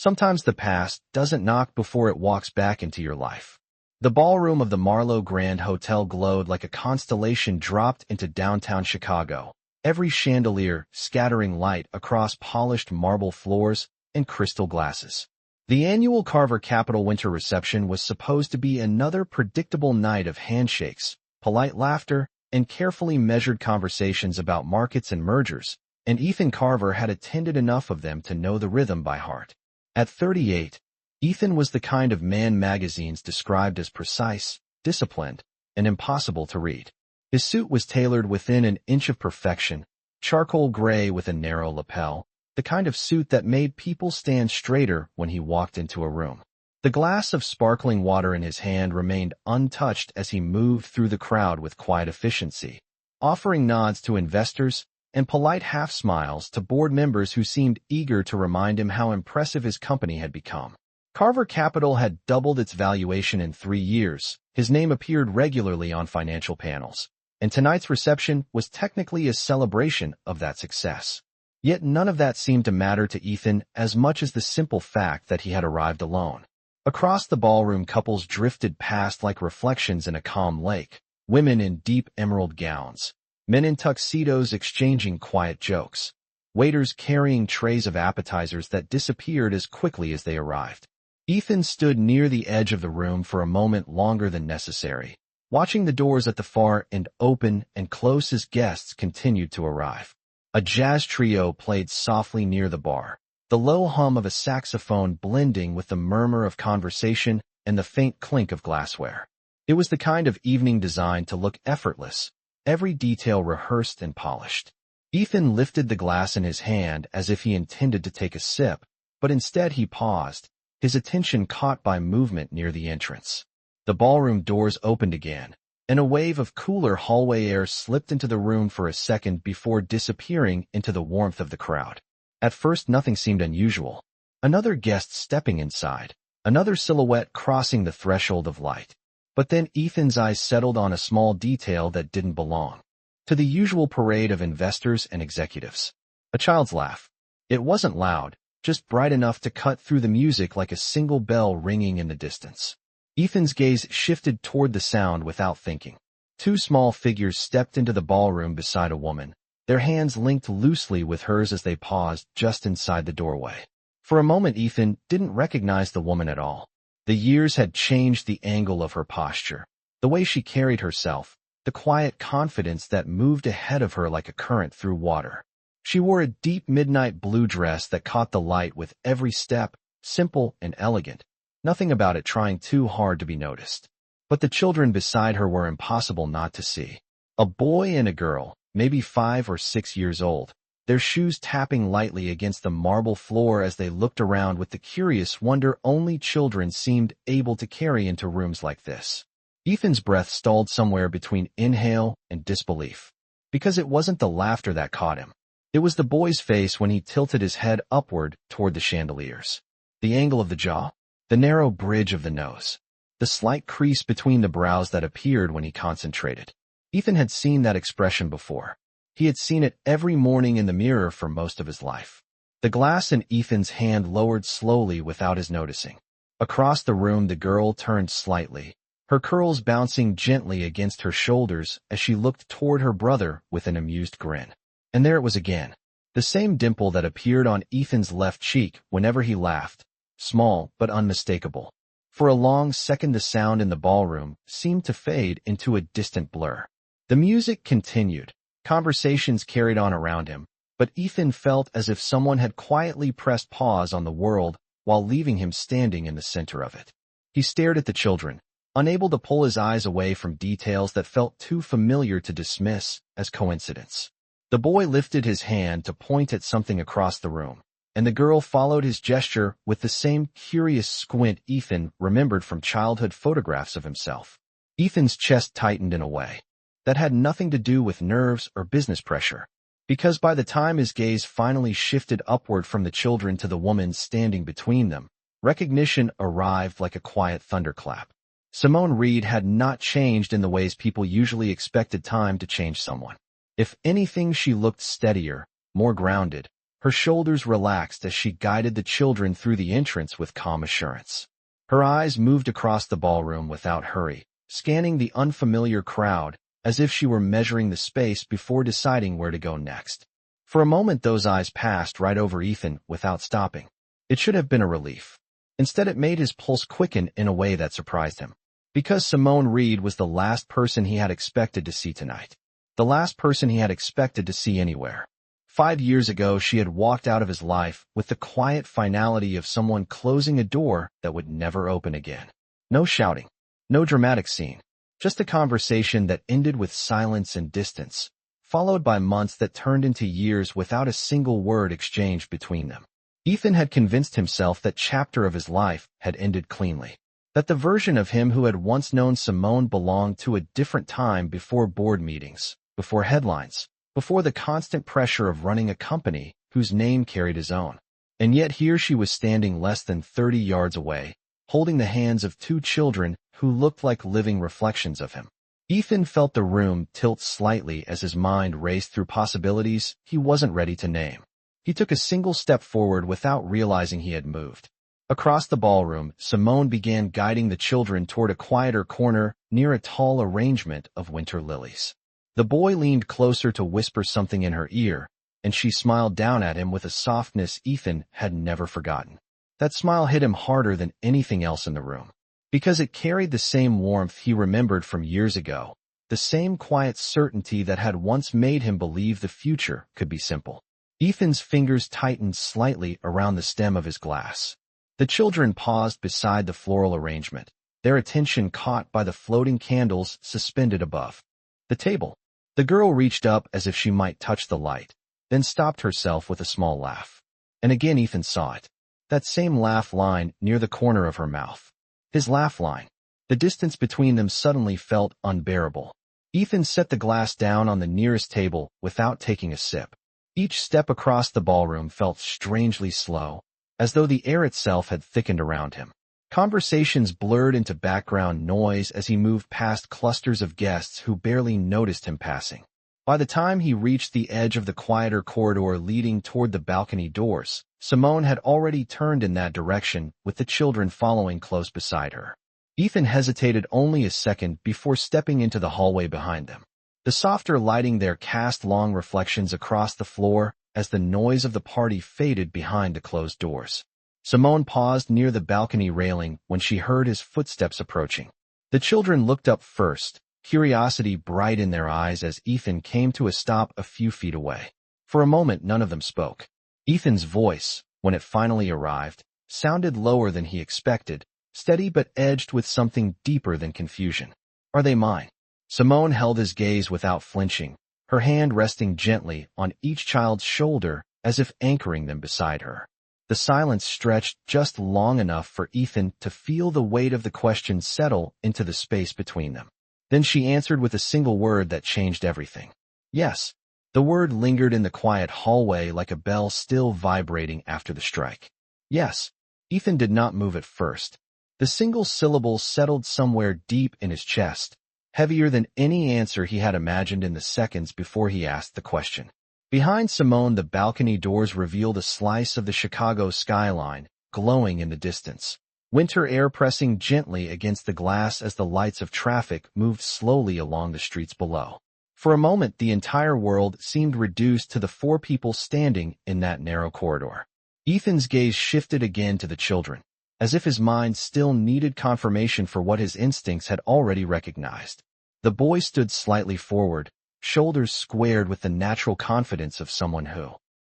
Sometimes the past doesn't knock before it walks back into your life. The ballroom of the Marlowe Grand Hotel glowed like a constellation dropped into downtown Chicago, every chandelier scattering light across polished marble floors and crystal glasses. The annual Carver Capital Winter Reception was supposed to be another predictable night of handshakes, polite laughter, and carefully measured conversations about markets and mergers, and Ethan Carver had attended enough of them to know the rhythm by heart. At 38, Ethan was the kind of man magazines described as precise, disciplined, and impossible to read. His suit was tailored within an inch of perfection, charcoal gray with a narrow lapel, the kind of suit that made people stand straighter when he walked into a room. The glass of sparkling water in his hand remained untouched as he moved through the crowd with quiet efficiency, offering nods to investors and polite half-smiles to board members who seemed eager to remind him how impressive his company had become. Carver Capital had doubled its valuation in 3 years. His name appeared regularly on financial panels, and tonight's reception was technically a celebration of that success. Yet none of that seemed to matter to Ethan as much as the simple fact that he had arrived alone. Across the ballroom, couples drifted past like reflections in a calm lake, women in deep emerald gowns, men in tuxedos exchanging quiet jokes, waiters carrying trays of appetizers that disappeared as quickly as they arrived. Ethan stood near the edge of the room for a moment longer than necessary, watching the doors at the far end open and close as guests continued to arrive. A jazz trio played softly near the bar, the low hum of a saxophone blending with the murmur of conversation and the faint clink of glassware. It was the kind of evening designed to look effortless, every detail rehearsed and polished. Ethan lifted the glass in his hand as if he intended to take a sip, but instead he paused, his attention caught by movement near the entrance. The ballroom doors opened again, and a wave of cooler hallway air slipped into the room for a second before disappearing into the warmth of the crowd. At first nothing seemed unusual. Another guest stepping inside, another silhouette crossing the threshold of light. But then Ethan's eyes settled on a small detail that didn't belong to the usual parade of investors and executives. A child's laugh. It wasn't loud, just bright enough to cut through the music like a single bell ringing in the distance. Ethan's gaze shifted toward the sound without thinking. 2 small figures stepped into the ballroom beside a woman, their hands linked loosely with hers as they paused just inside the doorway. For a moment Ethan didn't recognize the woman at all. The years had changed the angle of her posture, the way she carried herself, the quiet confidence that moved ahead of her like a current through water. She wore a deep midnight blue dress that caught the light with every step, simple and elegant, nothing about it trying too hard to be noticed. But the children beside her were impossible not to see. A boy and a girl, maybe 5 or 6 years old, their shoes tapping lightly against the marble floor as they looked around with the curious wonder only children seemed able to carry into rooms like this. Ethan's breath stalled somewhere between inhale and disbelief, because it wasn't the laughter that caught him. It was the boy's face when he tilted his head upward toward the chandeliers. The angle of the jaw, the narrow bridge of the nose, the slight crease between the brows that appeared when he concentrated. Ethan had seen that expression before. He had seen it every morning in the mirror for most of his life. The glass in Ethan's hand lowered slowly without his noticing. Across the room the girl turned slightly, her curls bouncing gently against her shoulders as she looked toward her brother with an amused grin. And there it was again, the same dimple that appeared on Ethan's left cheek whenever he laughed, small but unmistakable. For a long second the sound in the ballroom seemed to fade into a distant blur. The music continued, conversations carried on around him, but Ethan felt as if someone had quietly pressed pause on the world while leaving him standing in the center of it. He stared at the children, unable to pull his eyes away from details that felt too familiar to dismiss as coincidence. The boy lifted his hand to point at something across the room, and the girl followed his gesture with the same curious squint Ethan remembered from childhood photographs of himself. Ethan's chest tightened in a way that had nothing to do with nerves or business pressure, because by the time his gaze finally shifted upward from the children to the woman standing between them, recognition arrived like a quiet thunderclap. Simone Reed had not changed in the ways people usually expected time to change someone. If anything, she looked steadier, more grounded, Her shoulders relaxed as she guided the children through the entrance with calm assurance. Her eyes moved across the ballroom without hurry, scanning the unfamiliar crowd as if she were measuring the space before deciding where to go next. For a moment those eyes passed right over Ethan without stopping. It should have been a relief. Instead it made his pulse quicken in a way that surprised him. Because Simone Reed was the last person he had expected to see tonight. The last person he had expected to see anywhere. 5 years ago she had walked out of his life with the quiet finality of someone closing a door that would never open again. No shouting. No dramatic scene. Just a conversation that ended with silence and distance, followed by months that turned into years without a single word exchanged between them. Ethan had convinced himself that chapter of his life had ended cleanly. That the version of him who had once known Simone belonged to a different time before board meetings, before headlines, before the constant pressure of running a company whose name carried his own. And yet here she was standing less than 30 yards away, holding the hands of 2 children who looked like living reflections of him. Ethan felt the room tilt slightly as his mind raced through possibilities he wasn't ready to name. He took a single step forward without realizing he had moved. Across the ballroom, Simone began guiding the children toward a quieter corner near a tall arrangement of winter lilies. The boy leaned closer to whisper something in her ear, and she smiled down at him with a softness Ethan had never forgotten. That smile hit him harder than anything else in the room, because it carried the same warmth he remembered from years ago, the same quiet certainty that had once made him believe the future could be simple. Ethan's fingers tightened slightly around the stem of his glass. The children paused beside the floral arrangement, their attention caught by the floating candles suspended above the table. The girl reached up as if she might touch the light, then stopped herself with a small laugh. And again Ethan saw it. That same laugh line near the corner of her mouth. His laugh line. The distance between them suddenly felt unbearable. Ethan set the glass down on the nearest table without taking a sip. Each step across the ballroom felt strangely slow, as though the air itself had thickened around him. Conversations blurred into background noise as he moved past clusters of guests who barely noticed him passing. By the time he reached the edge of the quieter corridor leading toward the balcony doors, Simone had already turned in that direction, with the children following close beside her. Ethan hesitated only a second before stepping into the hallway behind them. The softer lighting there cast long reflections across the floor as the noise of the party faded behind the closed doors. Simone paused near the balcony railing when she heard his footsteps approaching. The children looked up first, curiosity bright in their eyes as Ethan came to a stop a few feet away. For a moment none of them spoke. Ethan's voice, when it finally arrived, sounded lower than he expected, steady but edged with something deeper than confusion. "Are they mine?" Simone held his gaze without flinching, her hand resting gently on each child's shoulder as if anchoring them beside her. The silence stretched just long enough for Ethan to feel the weight of the question settle into the space between them. Then she answered with a single word that changed everything. "Yes." The word lingered in the quiet hallway like a bell still vibrating after the strike. "Yes." Ethan did not move at first. The single syllable settled somewhere deep in his chest, heavier than any answer he had imagined in the seconds before he asked the question. Behind Simone, the balcony doors revealed a slice of the Chicago skyline, glowing in the distance. Winter air pressing gently against the glass as the lights of traffic moved slowly along the streets below. For a moment, the entire world seemed reduced to the 4 people standing in that narrow corridor. Ethan's gaze shifted again to the children, as if his mind still needed confirmation for what his instincts had already recognized. The boy stood slightly forward, shoulders squared with the natural confidence of someone who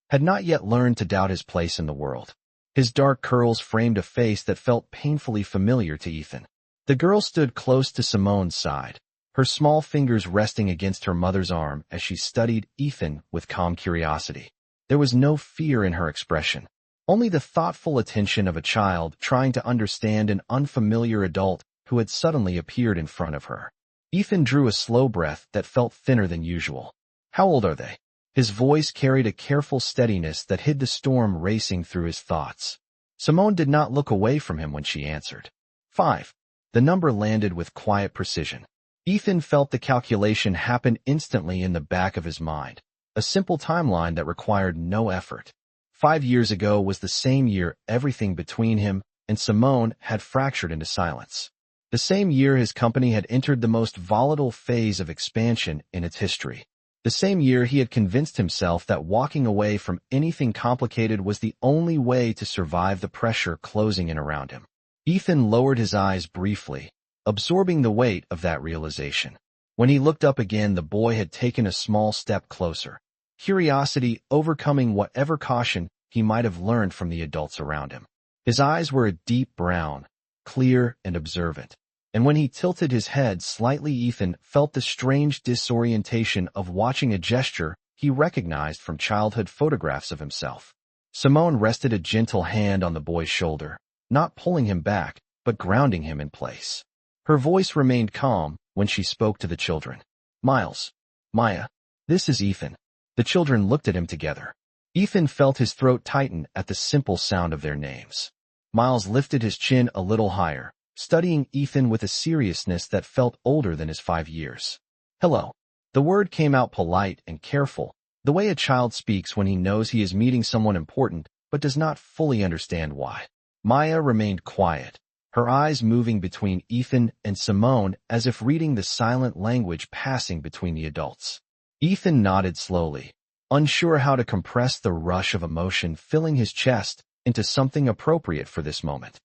had not yet learned to doubt his place in the world. His dark curls framed a face that felt painfully familiar to Ethan. The girl stood close to Simone's side, her small fingers resting against her mother's arm as she studied Ethan with calm curiosity. There was no fear in her expression, only the thoughtful attention of a child trying to understand an unfamiliar adult who had suddenly appeared in front of her. Ethan drew a slow breath that felt thinner than usual. "How old are they?" His voice carried a careful steadiness that hid the storm racing through his thoughts. Simone did not look away from him when she answered. 5. The number landed with quiet precision. Ethan felt the calculation happen instantly in the back of his mind, a simple timeline that required no effort. 5 years ago was the same year everything between him and Simone had fractured into silence. The same year his company had entered the most volatile phase of expansion in its history. The same year he had convinced himself that walking away from anything complicated was the only way to survive the pressure closing in around him. Ethan lowered his eyes briefly, absorbing the weight of that realization. When he looked up again, the boy had taken a small step closer, curiosity overcoming whatever caution he might have learned from the adults around him. His eyes were a deep brown, clear and observant, and when he tilted his head slightly, Ethan felt the strange disorientation of watching a gesture he recognized from childhood photographs of himself. Simone rested a gentle hand on the boy's shoulder, not pulling him back, but grounding him in place. Her voice remained calm when she spoke to the children. Miles, Maya, this is Ethan. The children looked at him together. Ethan felt his throat tighten at the simple sound of their names. Miles lifted his chin a little higher, studying Ethan with a seriousness that felt older than his 5 years. Hello. The word came out polite and careful, the way a child speaks when he knows he is meeting someone important but does not fully understand why. Maya remained quiet, her eyes moving between Ethan and Simone as if reading the silent language passing between the adults. Ethan nodded slowly, unsure how to compress the rush of emotion filling his chest into something appropriate for this moment.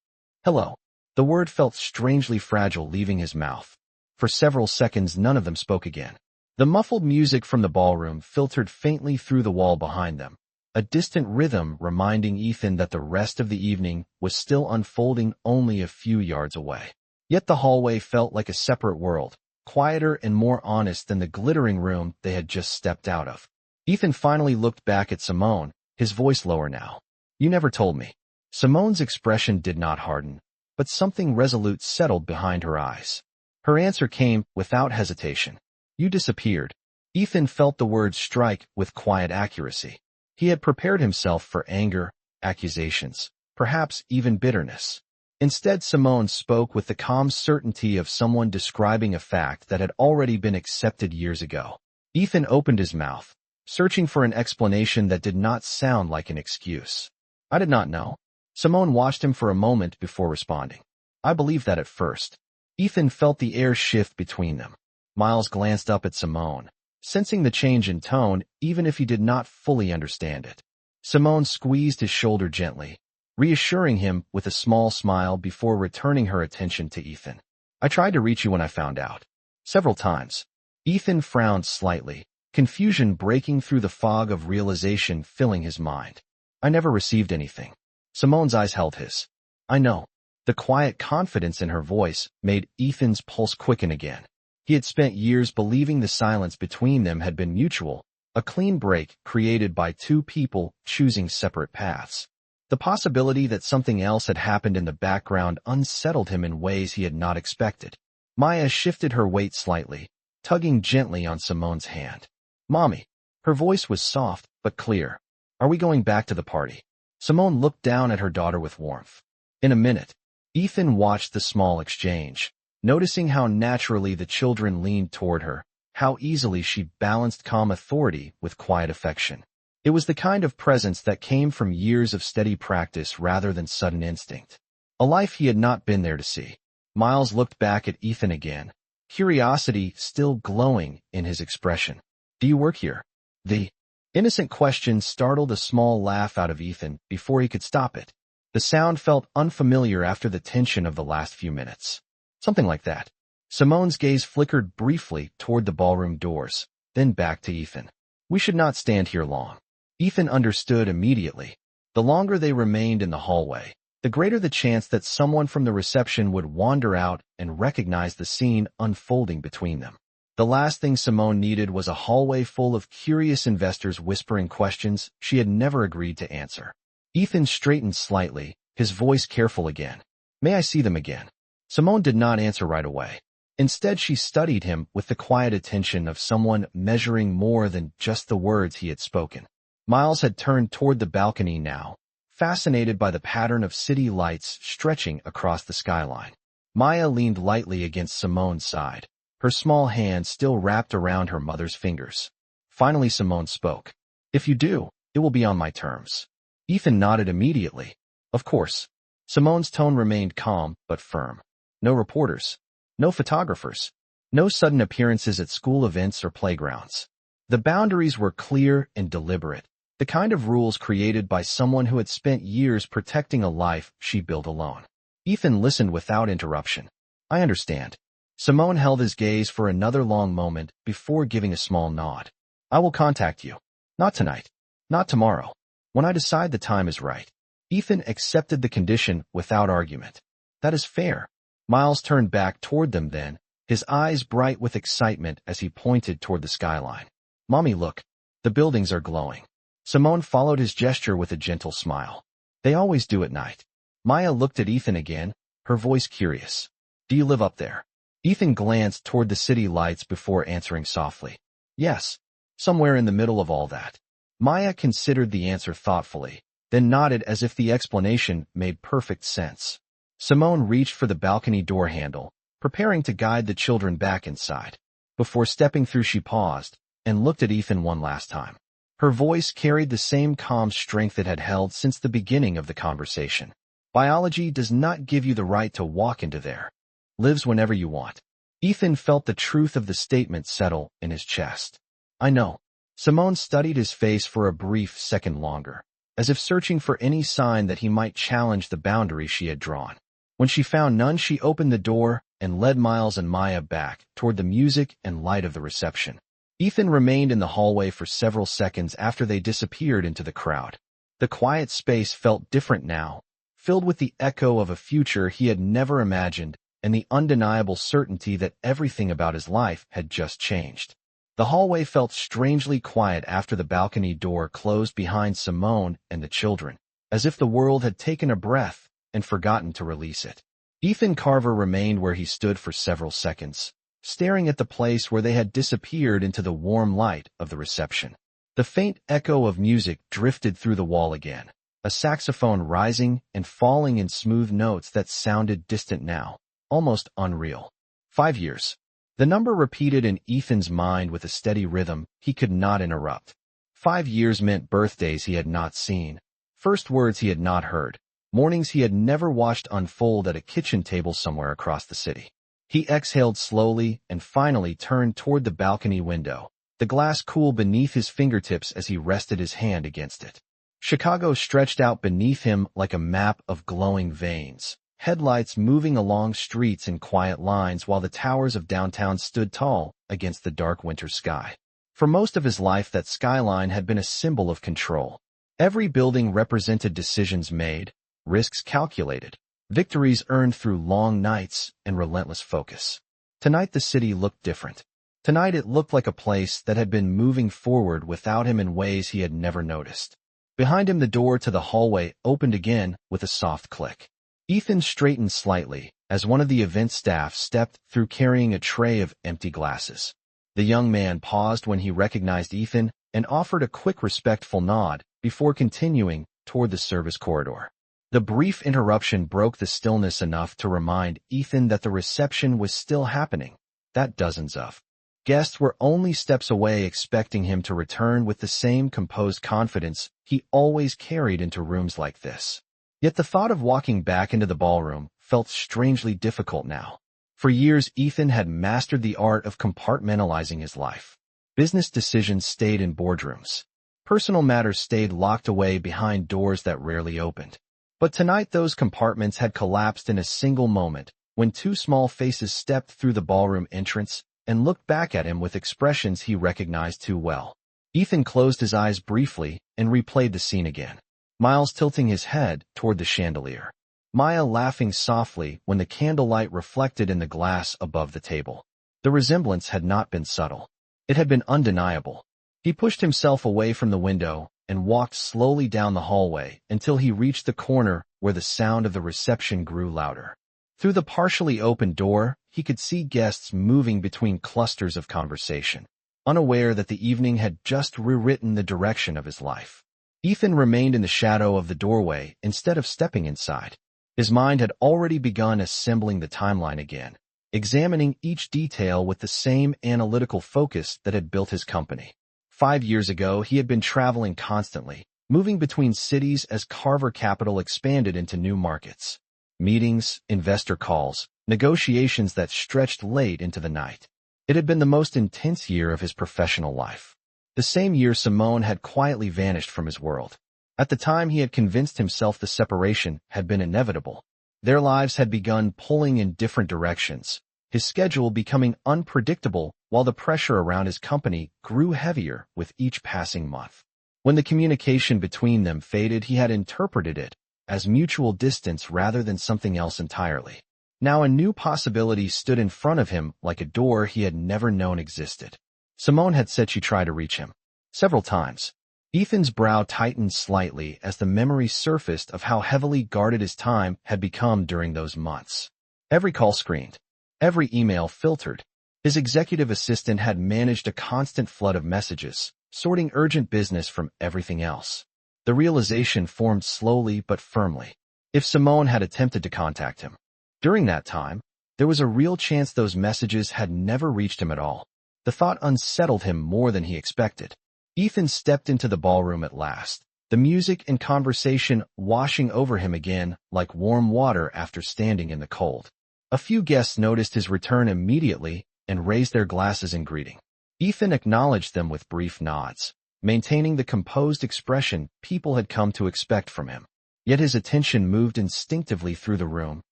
Hello. The word felt strangely fragile leaving his mouth. For several seconds none of them spoke again. The muffled music from the ballroom filtered faintly through the wall behind them, a distant rhythm reminding Ethan that the rest of the evening was still unfolding only a few yards away. Yet the hallway felt like a separate world, quieter and more honest than the glittering room they had just stepped out of. Ethan finally looked back at Simone, his voice lower now. You never told me. Simone's expression did not harden, but something resolute settled behind her eyes. Her answer came without hesitation. You disappeared. Ethan felt the words strike with quiet accuracy. He had prepared himself for anger, accusations, perhaps even bitterness. Instead, Simone spoke with the calm certainty of someone describing a fact that had already been accepted years ago. Ethan opened his mouth, searching for an explanation that did not sound like an excuse. I did not know. Simone watched him for a moment before responding. I believed that at first. Ethan felt the air shift between them. Miles glanced up at Simone, sensing the change in tone even if he did not fully understand it. Simone squeezed his shoulder gently, reassuring him with a small smile before returning her attention to Ethan. I tried to reach you when I found out. Several times. Ethan frowned slightly, confusion breaking through the fog of realization filling his mind. I never received anything. Simone's eyes held his. I know. The quiet confidence in her voice made Ethan's pulse quicken again. He had spent years believing the silence between them had been mutual, a clean break created by two people choosing separate paths. The possibility that something else had happened in the background unsettled him in ways he had not expected. Maya shifted her weight slightly, tugging gently on Simone's hand. Mommy. Her voice was soft but clear. Are we going back to the party? Simone looked down at her daughter with warmth. In a minute. Ethan watched the small exchange, noticing how naturally the children leaned toward her, how easily she balanced calm authority with quiet affection. It was the kind of presence that came from years of steady practice rather than sudden instinct. A life he had not been there to see. Miles looked back at Ethan again, curiosity still glowing in his expression. Do you work here? The innocent question startled a small laugh out of Ethan before he could stop it. The sound felt unfamiliar after the tension of the last few minutes. Something like that. Simone's gaze flickered briefly toward the ballroom doors, then back to Ethan. We should not stand here long. Ethan understood immediately. The longer they remained in the hallway, the greater the chance that someone from the reception would wander out and recognize the scene unfolding between them. The last thing Simone needed was a hallway full of curious investors whispering questions she had never agreed to answer. Ethan straightened slightly, his voice careful again. May I see them again? Simone did not answer right away. Instead, she studied him with the quiet attention of someone measuring more than just the words he had spoken. Miles had turned toward the balcony now, fascinated by the pattern of city lights stretching across the skyline. Maya leaned lightly against Simone's side, her small hand still wrapped around her mother's fingers. Finally, Simone spoke. If you do, it will be on my terms. Ethan nodded immediately. Of course. Simone's tone remained calm but firm. No reporters. No photographers. No sudden appearances at school events or playgrounds. The boundaries were clear and deliberate, the kind of rules created by someone who had spent years protecting a life she built alone. Ethan listened without interruption. I understand. Simone held his gaze for another long moment before giving a small nod. I will contact you. Not tonight. Not tomorrow. When I decide the time is right. Ethan accepted the condition without argument. That is fair. Miles turned back toward them then, his eyes bright with excitement as he pointed toward the skyline. Mommy, look. The buildings are glowing. Simone followed his gesture with a gentle smile. They always do at night. Maya looked at Ethan again, her voice curious. Do you live up there? Ethan glanced toward the city lights before answering softly. Yes. Somewhere in the middle of all that. Maya considered the answer thoughtfully, then nodded as if the explanation made perfect sense. Simone reached for the balcony door handle, preparing to guide the children back inside. Before stepping through, she paused and looked at Ethan one last time. Her voice carried the same calm strength it had held since the beginning of the conversation. Biology does not give you the right to walk into there. Lives whenever you want. Ethan felt the truth of the statement settle in his chest. I know. Simone studied his face for a brief second longer, as if searching for any sign that he might challenge the boundary she had drawn. When she found none, she opened the door and led Miles and Maya back toward the music and light of the reception. Ethan remained in the hallway for several seconds after they disappeared into the crowd. The quiet space felt different now, filled with the echo of a future he had never imagined and the undeniable certainty that everything about his life had just changed. The hallway felt strangely quiet after the balcony door closed behind Simone and the children, as if the world had taken a breath and forgotten to release it. Ethan Carver remained where he stood for several seconds, staring at the place where they had disappeared into the warm light of the reception. The faint echo of music drifted through the wall again, a saxophone rising and falling in smooth notes that sounded distant now, almost unreal. 5 years. The number repeated in Ethan's mind with a steady rhythm he could not interrupt. 5 years meant birthdays he had not seen, first words he had not heard, mornings he had never watched unfold at a kitchen table somewhere across the city. He exhaled slowly and finally turned toward the balcony window, the glass cool beneath his fingertips as he rested his hand against it. Chicago stretched out beneath him like a map of glowing veins, headlights moving along streets in quiet lines while the towers of downtown stood tall against the dark winter sky. For most of his life, that skyline had been a symbol of control. Every building represented decisions made, risks calculated, victories earned through long nights and relentless focus. Tonight the city looked different. Tonight it looked like a place that had been moving forward without him in ways he had never noticed. Behind him, the door to the hallway opened again with a soft click. Ethan straightened slightly as one of the event staff stepped through carrying a tray of empty glasses. The young man paused when he recognized Ethan and offered a quick respectful nod before continuing toward the service corridor. The brief interruption broke the stillness enough to remind Ethan that the reception was still happening, that dozens of guests were only steps away, expecting him to return with the same composed confidence he always carried into rooms like this. Yet the thought of walking back into the ballroom felt strangely difficult now. For years, Ethan had mastered the art of compartmentalizing his life. Business decisions stayed in boardrooms. Personal matters stayed locked away behind doors that rarely opened. But tonight those compartments had collapsed in a single moment when two small faces stepped through the ballroom entrance and looked back at him with expressions he recognized too well. Ethan closed his eyes briefly and replayed the scene again. Miles tilting his head toward the chandelier. Maya laughing softly when the candlelight reflected in the glass above the table. The resemblance had not been subtle. It had been undeniable. He pushed himself away from the window and walked slowly down the hallway until he reached the corner where the sound of the reception grew louder. Through the partially open door, he could see guests moving between clusters of conversation, unaware that the evening had just rewritten the direction of his life. Ethan remained in the shadow of the doorway instead of stepping inside. His mind had already begun assembling the timeline again, examining each detail with the same analytical focus that had built his company. 5 years ago, he had been traveling constantly, moving between cities as Carver capital expanded into new markets. Meetings, investor calls, negotiations that stretched late into the night. It had been the most intense year of his professional life. The same year Simone had quietly vanished from his world. At the time he had convinced himself the separation had been inevitable. Their lives had begun pulling in different directions, his schedule becoming unpredictable while the pressure around his company grew heavier with each passing month. When the communication between them faded, he had interpreted it as mutual distance rather than something else entirely. Now a new possibility stood in front of him like a door he had never known existed. Simone had said she tried to reach him several times. Ethan's brow tightened slightly as the memory surfaced of how heavily guarded his time had become during those months. Every call screened, every email filtered. His executive assistant had managed a constant flood of messages, sorting urgent business from everything else. The realization formed slowly but firmly. If Simone had attempted to contact him during that time, there was a real chance those messages had never reached him at all. The thought unsettled him more than he expected. Ethan stepped into the ballroom at last, the music and conversation washing over him again like warm water after standing in the cold. A few guests noticed his return immediately and raised their glasses in greeting. Ethan acknowledged them with brief nods, maintaining the composed expression people had come to expect from him. Yet his attention moved instinctively through the room,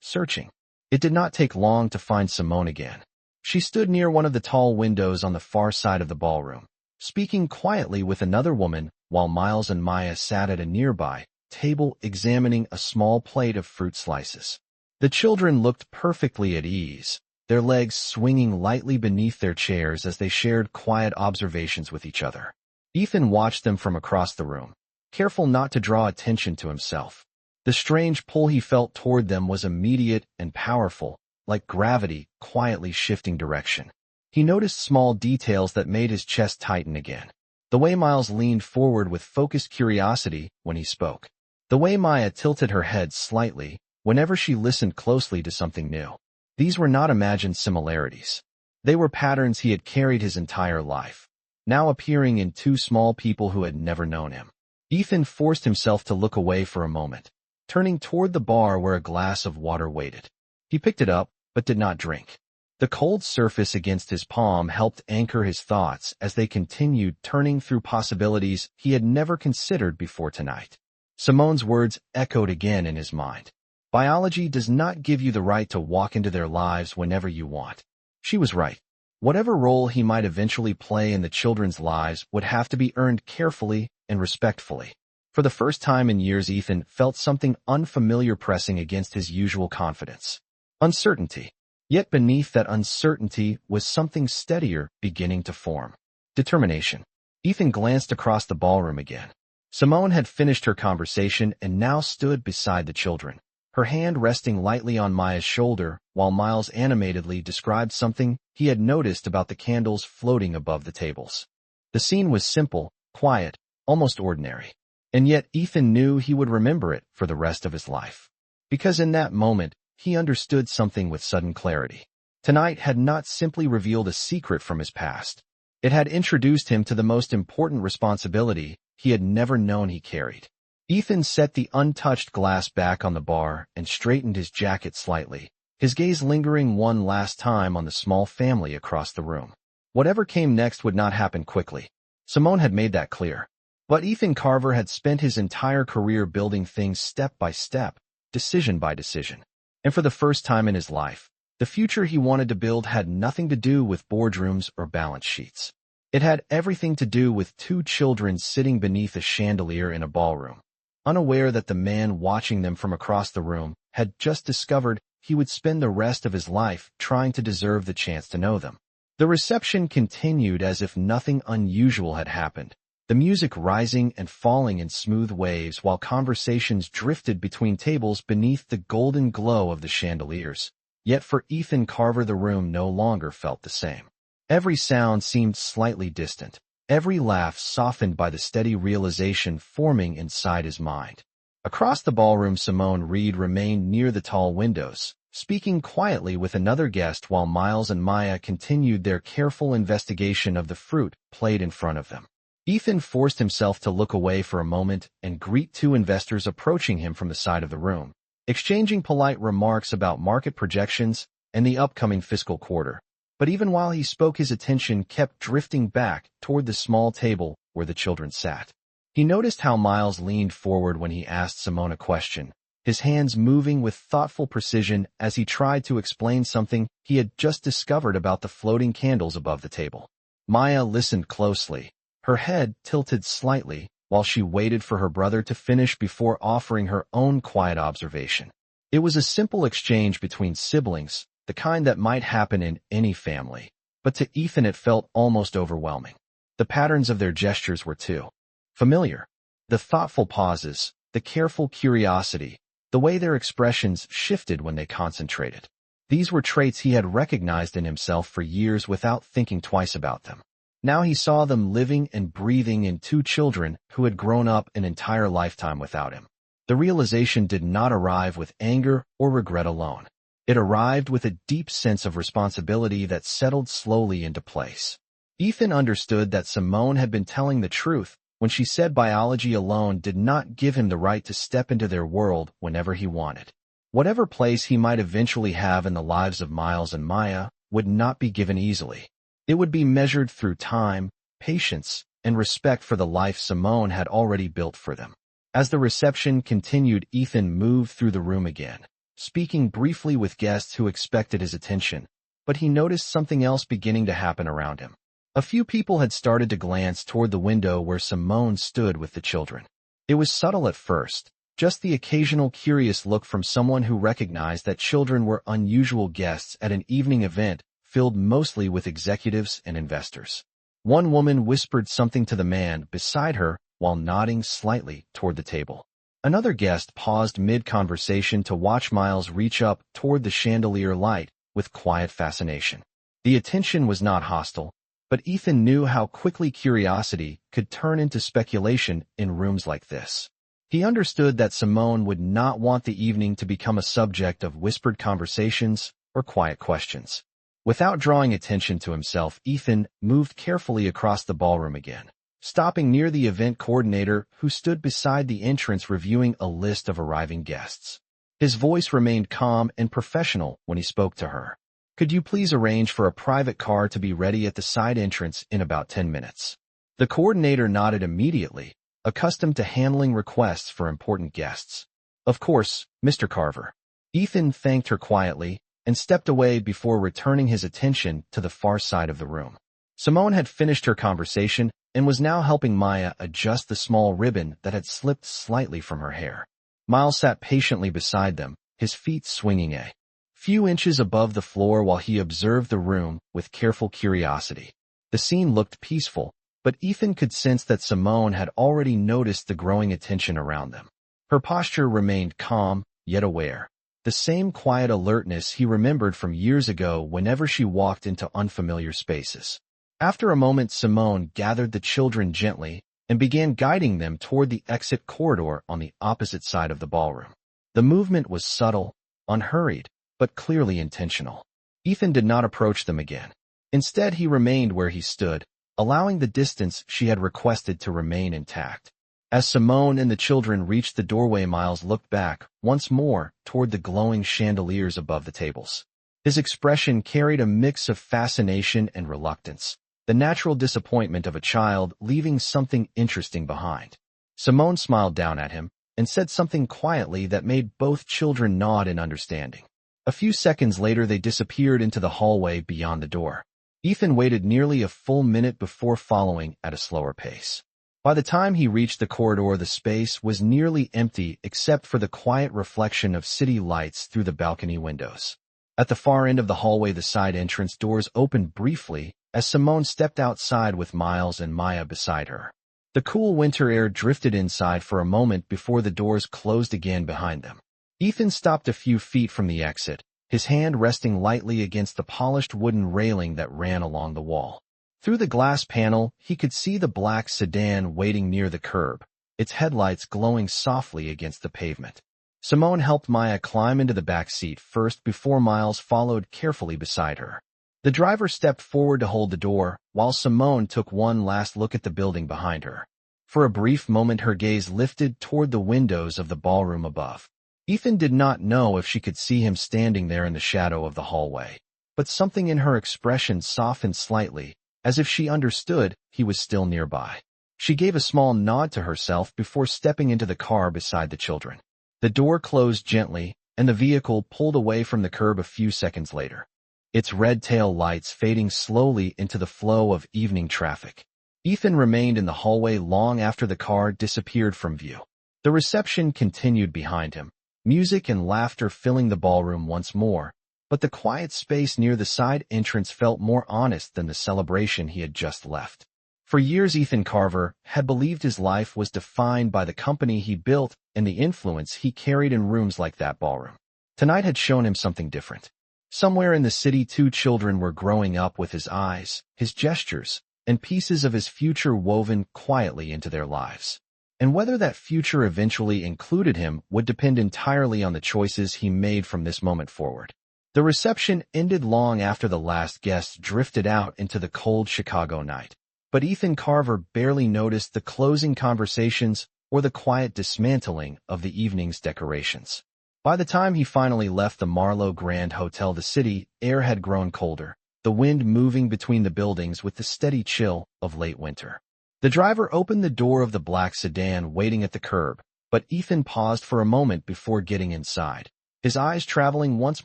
searching. It did not take long to find Simone again. She stood near one of the tall windows on the far side of the ballroom, speaking quietly with another woman while Miles and Maya sat at a nearby table examining a small plate of fruit slices. The children looked perfectly at ease, their legs swinging lightly beneath their chairs as they shared quiet observations with each other. Ethan watched them from across the room, careful not to draw attention to himself. The strange pull he felt toward them was immediate and powerful, like gravity quietly shifting direction. He noticed small details that made his chest tighten again. The way Miles leaned forward with focused curiosity when he spoke. The way Maya tilted her head slightly whenever she listened closely to something new. These were not imagined similarities. They were patterns he had carried his entire life, now appearing in two small people who had never known him. Ethan forced himself to look away for a moment, turning toward the bar where a glass of water waited. He picked it up, but did not drink. The cold surface against his palm helped anchor his thoughts as they continued turning through possibilities he had never considered before tonight. Simone's words echoed again in his mind. Biology does not give you the right to walk into their lives whenever you want. She was right. Whatever role he might eventually play in the children's lives would have to be earned carefully and respectfully. For the first time in years, Ethan felt something unfamiliar pressing against his usual confidence. Uncertainty. Yet beneath that uncertainty was something steadier beginning to form. Determination. Ethan glanced across the ballroom again. Simone had finished her conversation and now stood beside the children, her hand resting lightly on Maya's shoulder while Miles animatedly described something he had noticed about the candles floating above the tables. The scene was simple, quiet, almost ordinary. And yet Ethan knew he would remember it for the rest of his life. Because in that moment, he understood something with sudden clarity. Tonight had not simply revealed a secret from his past. It had introduced him to the most important responsibility he had never known he carried. Ethan set the untouched glass back on the bar and straightened his jacket slightly, his gaze lingering one last time on the small family across the room. Whatever came next would not happen quickly. Simone had made that clear. But Ethan Carver had spent his entire career building things step by step, decision by decision. And for the first time in his life, the future he wanted to build had nothing to do with boardrooms or balance sheets. It had everything to do with two children sitting beneath a chandelier in a ballroom, unaware that the man watching them from across the room had just discovered he would spend the rest of his life trying to deserve the chance to know them. The reception continued as if nothing unusual had happened, the music rising and falling in smooth waves while conversations drifted between tables beneath the golden glow of the chandeliers. Yet for Ethan Carver the room no longer felt the same. Every sound seemed slightly distant, every laugh softened by the steady realization forming inside his mind. Across the ballroom, Simone Reed remained near the tall windows, speaking quietly with another guest while Miles and Maya continued their careful investigation of the fruit plate in front of them. Ethan forced himself to look away for a moment and greet two investors approaching him from the side of the room, exchanging polite remarks about market projections and the upcoming fiscal quarter. But even while he spoke, his attention kept drifting back toward the small table where the children sat. He noticed how Miles leaned forward when he asked Simone a question, his hands moving with thoughtful precision as he tried to explain something he had just discovered about the floating candles above the table. Maya listened closely, her head tilted slightly, while she waited for her brother to finish before offering her own quiet observation. It was a simple exchange between siblings, the kind that might happen in any family, but to Ethan it felt almost overwhelming. The patterns of their gestures were too familiar. The thoughtful pauses, the careful curiosity, the way their expressions shifted when they concentrated. These were traits he had recognized in himself for years without thinking twice about them. Now he saw them living and breathing in two children who had grown up an entire lifetime without him. The realization did not arrive with anger or regret alone. It arrived with a deep sense of responsibility that settled slowly into place. Ethan understood that Simone had been telling the truth when she said biology alone did not give him the right to step into their world whenever he wanted. Whatever place he might eventually have in the lives of Miles and Maya would not be given easily. It would be measured through time, patience, and respect for the life Simone had already built for them. As the reception continued, Ethan moved through the room again, speaking briefly with guests who expected his attention, but he noticed something else beginning to happen around him. A few people had started to glance toward the window where Simone stood with the children. It was subtle at first, just the occasional curious look from someone who recognized that children were unusual guests at an evening event filled mostly with executives and investors. One woman whispered something to the man beside her while nodding slightly toward the table. Another guest paused mid-conversation to watch Miles reach up toward the chandelier light with quiet fascination. The attention was not hostile, but Ethan knew how quickly curiosity could turn into speculation in rooms like this. He understood that Simone would not want the evening to become a subject of whispered conversations or quiet questions. Without drawing attention to himself, Ethan moved carefully across the ballroom again, stopping near the event coordinator who stood beside the entrance reviewing a list of arriving guests. His voice remained calm and professional when he spoke to her. "Could you please arrange for a private car to be ready at the side entrance in about 10 minutes? The coordinator nodded immediately, accustomed to handling requests for important guests. "Of course, Mr. Carver." Ethan thanked her quietly and stepped away before returning his attention to the far side of the room. Simone had finished her conversation and was now helping Maya adjust the small ribbon that had slipped slightly from her hair. Miles sat patiently beside them, his feet swinging a few inches above the floor while he observed the room with careful curiosity. The scene looked peaceful, but Ethan could sense that Simone had already noticed the growing attention around them. Her posture remained calm, yet aware. The same quiet alertness he remembered from years ago whenever she walked into unfamiliar spaces. After a moment, Simone gathered the children gently and began guiding them toward the exit corridor on the opposite side of the ballroom. The movement was subtle, unhurried, but clearly intentional. Ethan did not approach them again. Instead, he remained where he stood, allowing the distance she had requested to remain intact. As Simone and the children reached the doorway, Miles looked back once more toward the glowing chandeliers above the tables. His expression carried a mix of fascination and reluctance, the natural disappointment of a child leaving something interesting behind. Simone smiled down at him and said something quietly that made both children nod in understanding. A few seconds later, they disappeared into the hallway beyond the door. Ethan waited nearly a full minute before following at a slower pace. By the time he reached the corridor, the space was nearly empty except for the quiet reflection of city lights through the balcony windows. At the far end of the hallway, the side entrance doors opened briefly as Simone stepped outside with Miles and Maya beside her. The cool winter air drifted inside for a moment before the doors closed again behind them. Ethan stopped a few feet from the exit, his hand resting lightly against the polished wooden railing that ran along the wall. Through the glass panel, he could see the black sedan waiting near the curb, its headlights glowing softly against the pavement. Simone helped Maya climb into the back seat first before Miles followed carefully beside her. The driver stepped forward to hold the door, while Simone took one last look at the building behind her. For a brief moment her gaze lifted toward the windows of the ballroom above. Ethan did not know if she could see him standing there in the shadow of the hallway, but something in her expression softened slightly, as if she understood he was still nearby. She gave a small nod to herself before stepping into the car beside the children. The door closed gently, and the vehicle pulled away from the curb a few seconds later, its red tail lights fading slowly into the flow of evening traffic. Ethan remained in the hallway long after the car disappeared from view. The reception continued behind him, music and laughter filling the ballroom once more, but the quiet space near the side entrance felt more honest than the celebration he had just left. For years Ethan Carver had believed his life was defined by the company he built and the influence he carried in rooms like that ballroom. Tonight had shown him something different. Somewhere in the city 2 children were growing up with his eyes, his gestures, and pieces of his future woven quietly into their lives. And whether that future eventually included him would depend entirely on the choices he made from this moment forward. The reception ended long after the last guest drifted out into the cold Chicago night. But Ethan Carver barely noticed the closing conversations or the quiet dismantling of the evening's decorations. By the time he finally left the Marlowe Grand Hotel, the city air had grown colder, the wind moving between the buildings with the steady chill of late winter. The driver opened the door of the black sedan waiting at the curb, but Ethan paused for a moment before getting inside, his eyes traveling once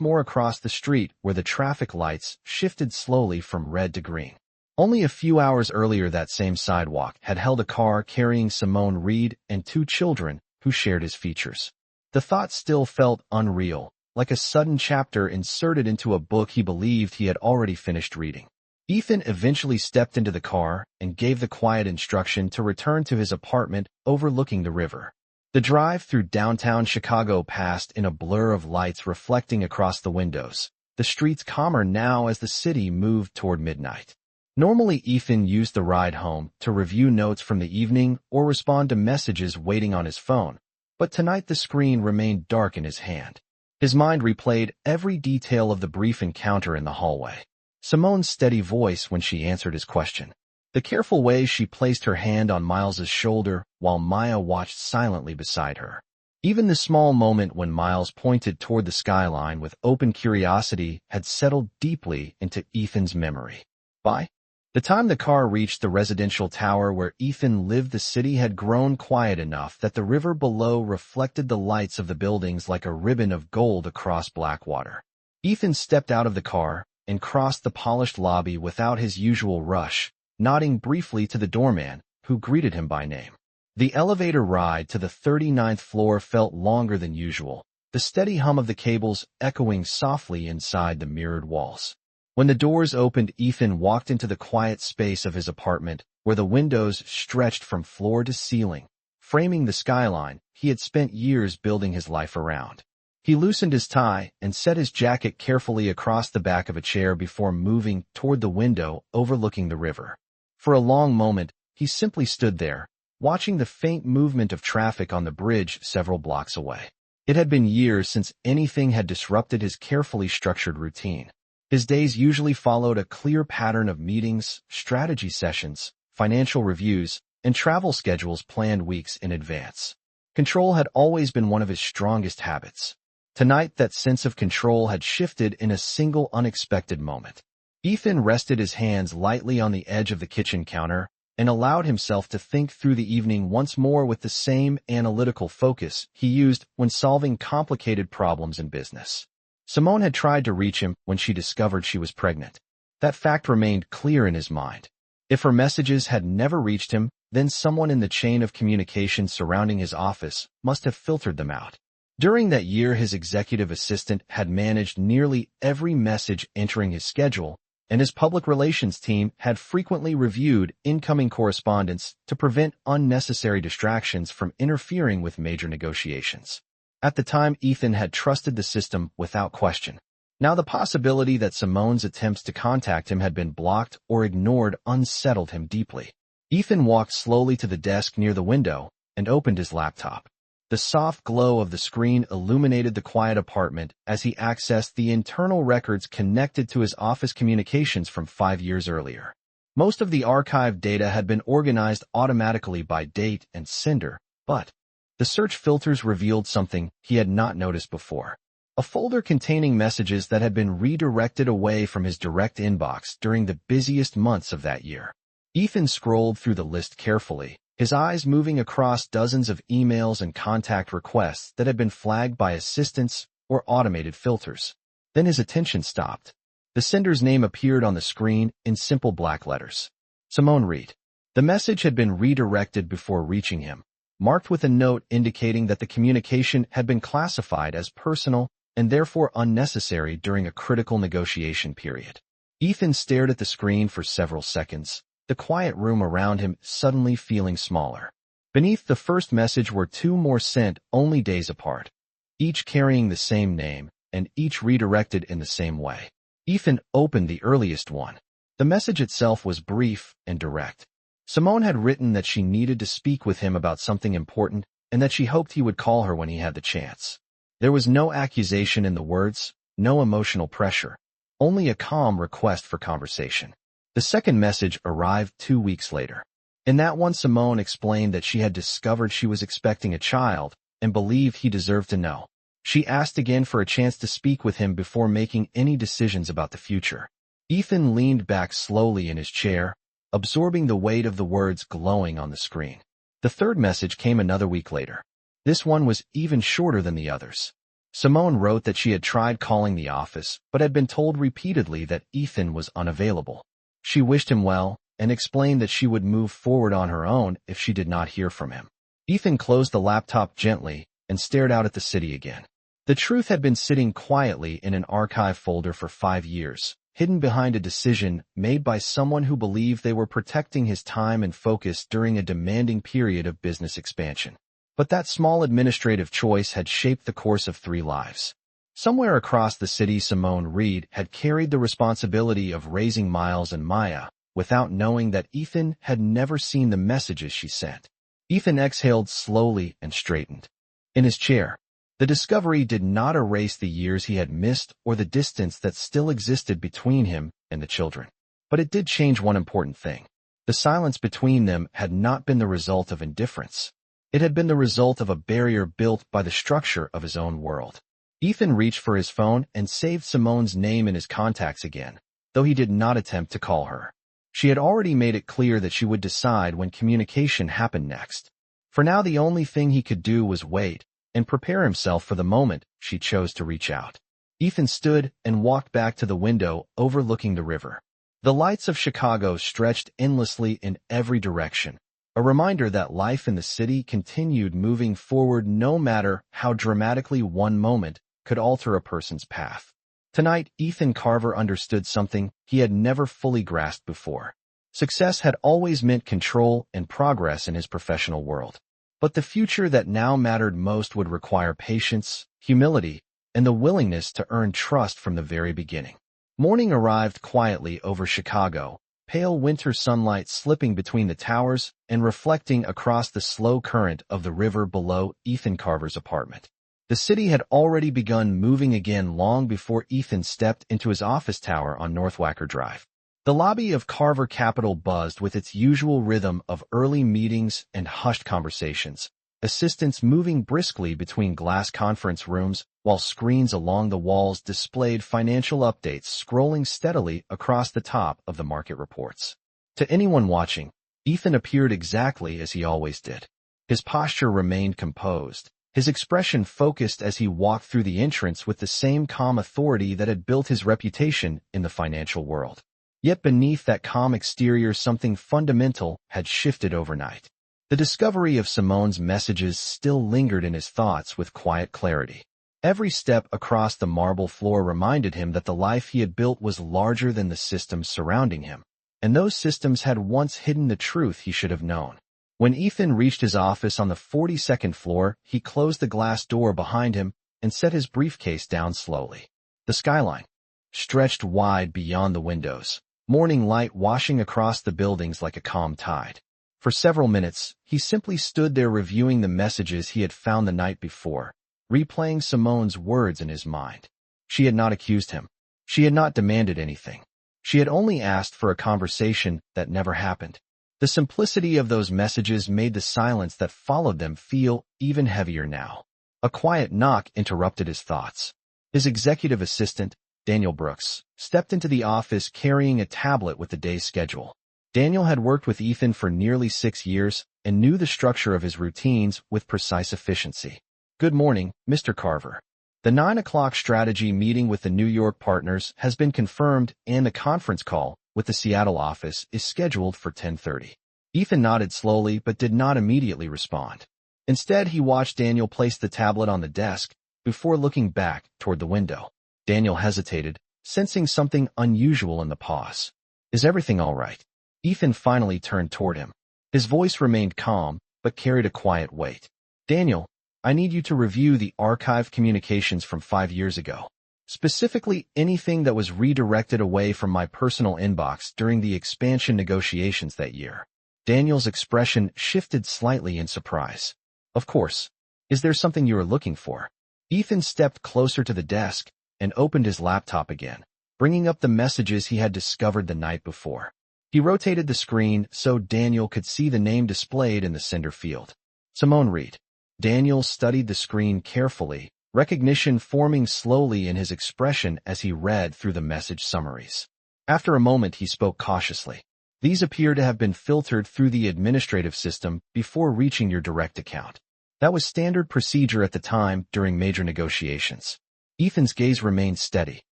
more across the street where the traffic lights shifted slowly from red to green. Only a few hours earlier that same sidewalk had held a car carrying Simone Reed and 2 children who shared his features. The thought still felt unreal, like a sudden chapter inserted into a book he believed he had already finished reading. Ethan eventually stepped into the car and gave the quiet instruction to return to his apartment overlooking the river. The drive through downtown Chicago passed in a blur of lights reflecting across the windows, the streets calmer now as the city moved toward midnight. Normally Ethan used the ride home to review notes from the evening or respond to messages waiting on his phone, but tonight the screen remained dark in his hand. His mind replayed every detail of the brief encounter in the hallway. Simone's steady voice when she answered his question. The careful way she placed her hand on Miles's shoulder while Maya watched silently beside her. Even the small moment when Miles pointed toward the skyline with open curiosity had settled deeply into Ethan's memory. By the time the car reached the residential tower where Ethan lived, the city had grown quiet enough that the river below reflected the lights of the buildings like a ribbon of gold across black water. Ethan stepped out of the car and crossed the polished lobby without his usual rush, nodding briefly to the doorman, who greeted him by name. The elevator ride to the 39th floor felt longer than usual, the steady hum of the cables echoing softly inside the mirrored walls. When the doors opened, Ethan walked into the quiet space of his apartment, where the windows stretched from floor to ceiling, framing the skyline he had spent years building his life around. He loosened his tie and set his jacket carefully across the back of a chair before moving toward the window overlooking the river. For a long moment, he simply stood there, watching the faint movement of traffic on the bridge several blocks away. It had been years since anything had disrupted his carefully structured routine. His days usually followed a clear pattern of meetings, strategy sessions, financial reviews, and travel schedules planned weeks in advance. Control had always been one of his strongest habits. Tonight, that sense of control had shifted in a single unexpected moment. Ethan rested his hands lightly on the edge of the kitchen counter and allowed himself to think through the evening once more with the same analytical focus he used when solving complicated problems in business. Simone had tried to reach him when she discovered she was pregnant. That fact remained clear in his mind. If her messages had never reached him, then someone in the chain of communication surrounding his office must have filtered them out. During that year, his executive assistant had managed nearly every message entering his schedule, and his public relations team had frequently reviewed incoming correspondence to prevent unnecessary distractions from interfering with major negotiations. At the time, Ethan had trusted the system without question. Now the possibility that Simone's attempts to contact him had been blocked or ignored unsettled him deeply. Ethan walked slowly to the desk near the window and opened his laptop. The soft glow of the screen illuminated the quiet apartment as he accessed the internal records connected to his office communications from 5 years earlier. Most of the archived data had been organized automatically by date and sender, but the search filters revealed something he had not noticed before. A folder containing messages that had been redirected away from his direct inbox during the busiest months of that year. Ethan scrolled through the list carefully, his eyes moving across dozens of emails and contact requests that had been flagged by assistants or automated filters. Then his attention stopped. The sender's name appeared on the screen in simple black letters. Simone Reed. The message had been redirected before reaching him, marked with a note indicating that the communication had been classified as personal and therefore unnecessary during a critical negotiation period. Ethan stared at the screen for several seconds, the quiet room around him suddenly feeling smaller. Beneath the first message were 2 more sent only days apart, each carrying the same name and each redirected in the same way. Ethan opened the earliest one. The message itself was brief and direct. Simone had written that she needed to speak with him about something important and that she hoped he would call her when he had the chance. There was no accusation in the words, no emotional pressure, only a calm request for conversation. The second message arrived 2 weeks later. In that one, Simone explained that she had discovered she was expecting a child and believed he deserved to know. She asked again for a chance to speak with him before making any decisions about the future. Ethan leaned back slowly in his chair, absorbing the weight of the words glowing on the screen. The third message came another week later. This one was even shorter than the others. Simone wrote that she had tried calling the office, but had been told repeatedly that Ethan was unavailable. She wished him well and explained that she would move forward on her own if she did not hear from him. Ethan closed the laptop gently and stared out at the city again. The truth had been sitting quietly in an archive folder for 5 years, hidden behind a decision made by someone who believed they were protecting his time and focus during a demanding period of business expansion. But that small administrative choice had shaped the course of 3 lives. Somewhere across the city, Simone Reed had carried the responsibility of raising Miles and Maya, without knowing that Ethan had never seen the messages she sent. Ethan exhaled slowly and straightened. In his chair, the discovery did not erase the years he had missed or the distance that still existed between him and the children. But it did change one important thing. The silence between them had not been the result of indifference. It had been the result of a barrier built by the structure of his own world. Ethan reached for his phone and saved Simone's name in his contacts again, though he did not attempt to call her. She had already made it clear that she would decide when communication happened next. For now, the only thing he could do was wait and prepare himself for the moment she chose to reach out. Ethan stood and walked back to the window overlooking the river. The lights of Chicago stretched endlessly in every direction, a reminder that life in the city continued moving forward no matter how dramatically one moment could alter a person's path. Tonight, Ethan Carver understood something he had never fully grasped before. Success had always meant control and progress in his professional world. But the future that now mattered most would require patience, humility, and the willingness to earn trust from the very beginning. Morning arrived quietly over Chicago, pale winter sunlight slipping between the towers and reflecting across the slow current of the river below Ethan Carver's apartment. The city had already begun moving again long before Ethan stepped into his office tower on Northwacker Drive. The lobby of Carver Capital buzzed with its usual rhythm of early meetings and hushed conversations, assistants moving briskly between glass conference rooms while screens along the walls displayed financial updates scrolling steadily across the top of the market reports. To anyone watching, Ethan appeared exactly as he always did. His posture remained composed, his expression focused as he walked through the entrance with the same calm authority that had built his reputation in the financial world. Yet beneath that calm exterior, something fundamental had shifted overnight. The discovery of Simone's messages still lingered in his thoughts with quiet clarity. Every step across the marble floor reminded him that the life he had built was larger than the systems surrounding him, and those systems had once hidden the truth he should have known. When Ethan reached his office on the 42nd floor, he closed the glass door behind him and set his briefcase down slowly. The skyline stretched wide beyond the windows, morning light washing across the buildings like a calm tide. For several minutes, he simply stood there reviewing the messages he had found the night before, replaying Simone's words in his mind. She had not accused him. She had not demanded anything. She had only asked for a conversation that never happened. The simplicity of those messages made the silence that followed them feel even heavier now. A quiet knock interrupted his thoughts. His executive assistant, Daniel Brooks, stepped into the office carrying a tablet with the day's schedule. Daniel had worked with Ethan for nearly 6 years and knew the structure of his routines with precise efficiency. Good morning, Mr. Carver. The 9 o'clock strategy meeting with the New York partners has been confirmed and the conference call with the Seattle office is scheduled for 10:30. Ethan nodded slowly but did not immediately respond. Instead, he watched Daniel place the tablet on the desk before looking back toward the window. Daniel hesitated, sensing something unusual in the pause. Is everything all right? Ethan finally turned toward him. His voice remained calm, but carried a quiet weight. Daniel, I need you to review the archived communications from 5 years ago. Specifically, anything that was redirected away from my personal inbox during the expansion negotiations that year. Daniel's expression shifted slightly in surprise. Of course. Is there something you are looking for? Ethan stepped closer to the desk and opened his laptop again, bringing up the messages he had discovered the night before. He rotated the screen so Daniel could see the name displayed in the sender field. Simone Reed. Daniel studied the screen carefully, recognition forming slowly in his expression as he read through the message summaries. After a moment, he spoke cautiously. These appear to have been filtered through the administrative system before reaching your direct account. That was standard procedure at the time during major negotiations. Ethan's gaze remained steady.